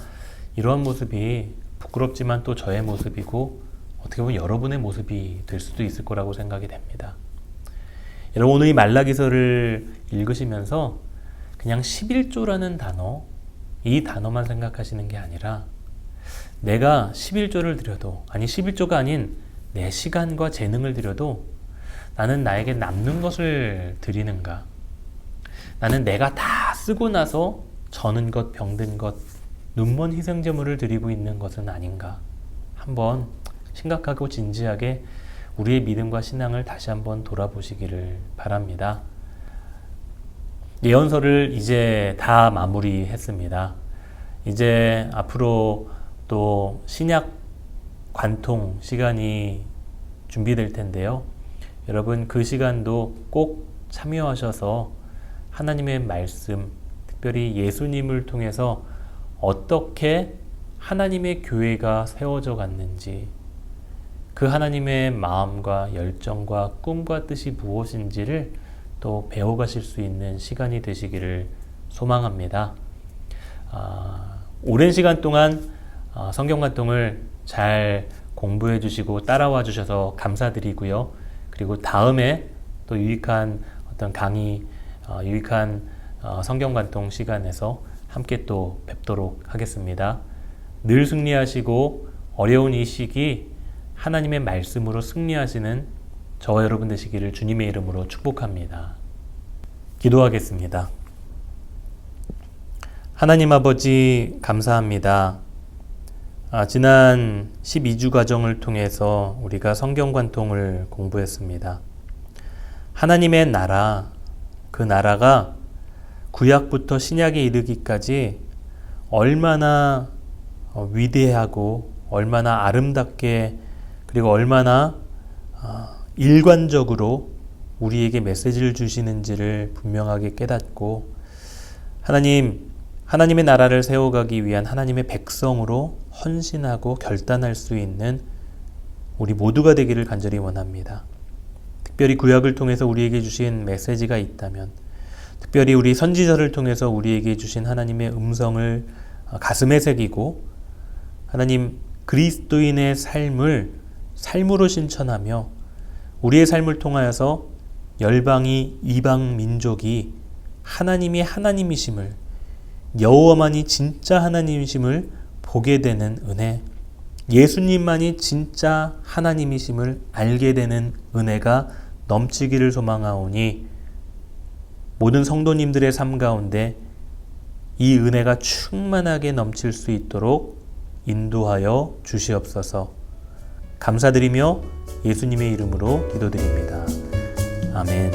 이러한 모습이 부끄럽지만 또 저의 모습이고 어떻게 보면 여러분의 모습이 될 수도 있을 거라고 생각이 됩니다. 여러분 오늘 이 말라기서를 읽으시면서 그냥 11조라는 단어, 이 단어만 생각하시는 게 아니라 내가 11조를 드려도, 아니 11조가 아닌 내 시간과 재능을 드려도 나는 나에게 남는 것을 드리는가? 나는 내가 다 쓰고 나서 저는 것, 병든 것, 눈먼 희생제물을 드리고 있는 것은 아닌가? 한번 심각하고 진지하게 우리의 믿음과 신앙을 다시 한번 돌아보시기를 바랍니다. 예언서를 이제 다 마무리했습니다. 이제 앞으로 또 신약 관통 시간이 준비될 텐데요. 여러분 그 시간도 꼭 참여하셔서 하나님의 말씀, 특별히 예수님을 통해서 어떻게 하나님의 교회가 세워져 갔는지, 그 하나님의 마음과 열정과 꿈과 뜻이 무엇인지를 또 배워가실 수 있는 시간이 되시기를 소망합니다. 오랜 시간 동안 성경관통을 잘 공부해 주시고 따라와 주셔서 감사드리고요. 그리고 다음에 또 유익한 어떤 강의, 유익한 성경관통 시간에서 함께 또 뵙도록 하겠습니다. 늘 승리하시고 어려운 이 시기 하나님의 말씀으로 승리하시는 저와 여러분 되시기를 주님의 이름으로 축복합니다. 기도하겠습니다. 하나님 아버지 감사합니다. 지난 12주 과정을 통해서 우리가 성경관통을 공부했습니다. 하나님의 나라, 그 나라가 구약부터 신약에 이르기까지 얼마나 위대하고 얼마나 아름답게 그리고 얼마나 일관적으로 우리에게 메시지를 주시는지를 분명하게 깨닫고 하나님의 나라를 세워가기 위한 하나님의 백성으로 헌신하고 결단할 수 있는 우리 모두가 되기를 간절히 원합니다. 특별히 구약을 통해서 우리에게 주신 메시지가 있다면, 특별히 우리 선지자를 통해서 우리에게 주신 하나님의 음성을 가슴에 새기고 하나님 그리스도인의 삶으로 신천하며 우리의 삶을 통하여서 열방이 이방 민족이 하나님이 하나님이심을, 여호와만이 진짜 하나님이심을 보게 되는 은혜, 예수님만이 진짜 하나님이심을 알게 되는 은혜가 넘치기를 소망하오니 모든 성도님들의 삶 가운데 이 은혜가 충만하게 넘칠 수 있도록 인도하여 주시옵소서. 감사드리며 예수님의 이름으로 기도드립니다. 아멘.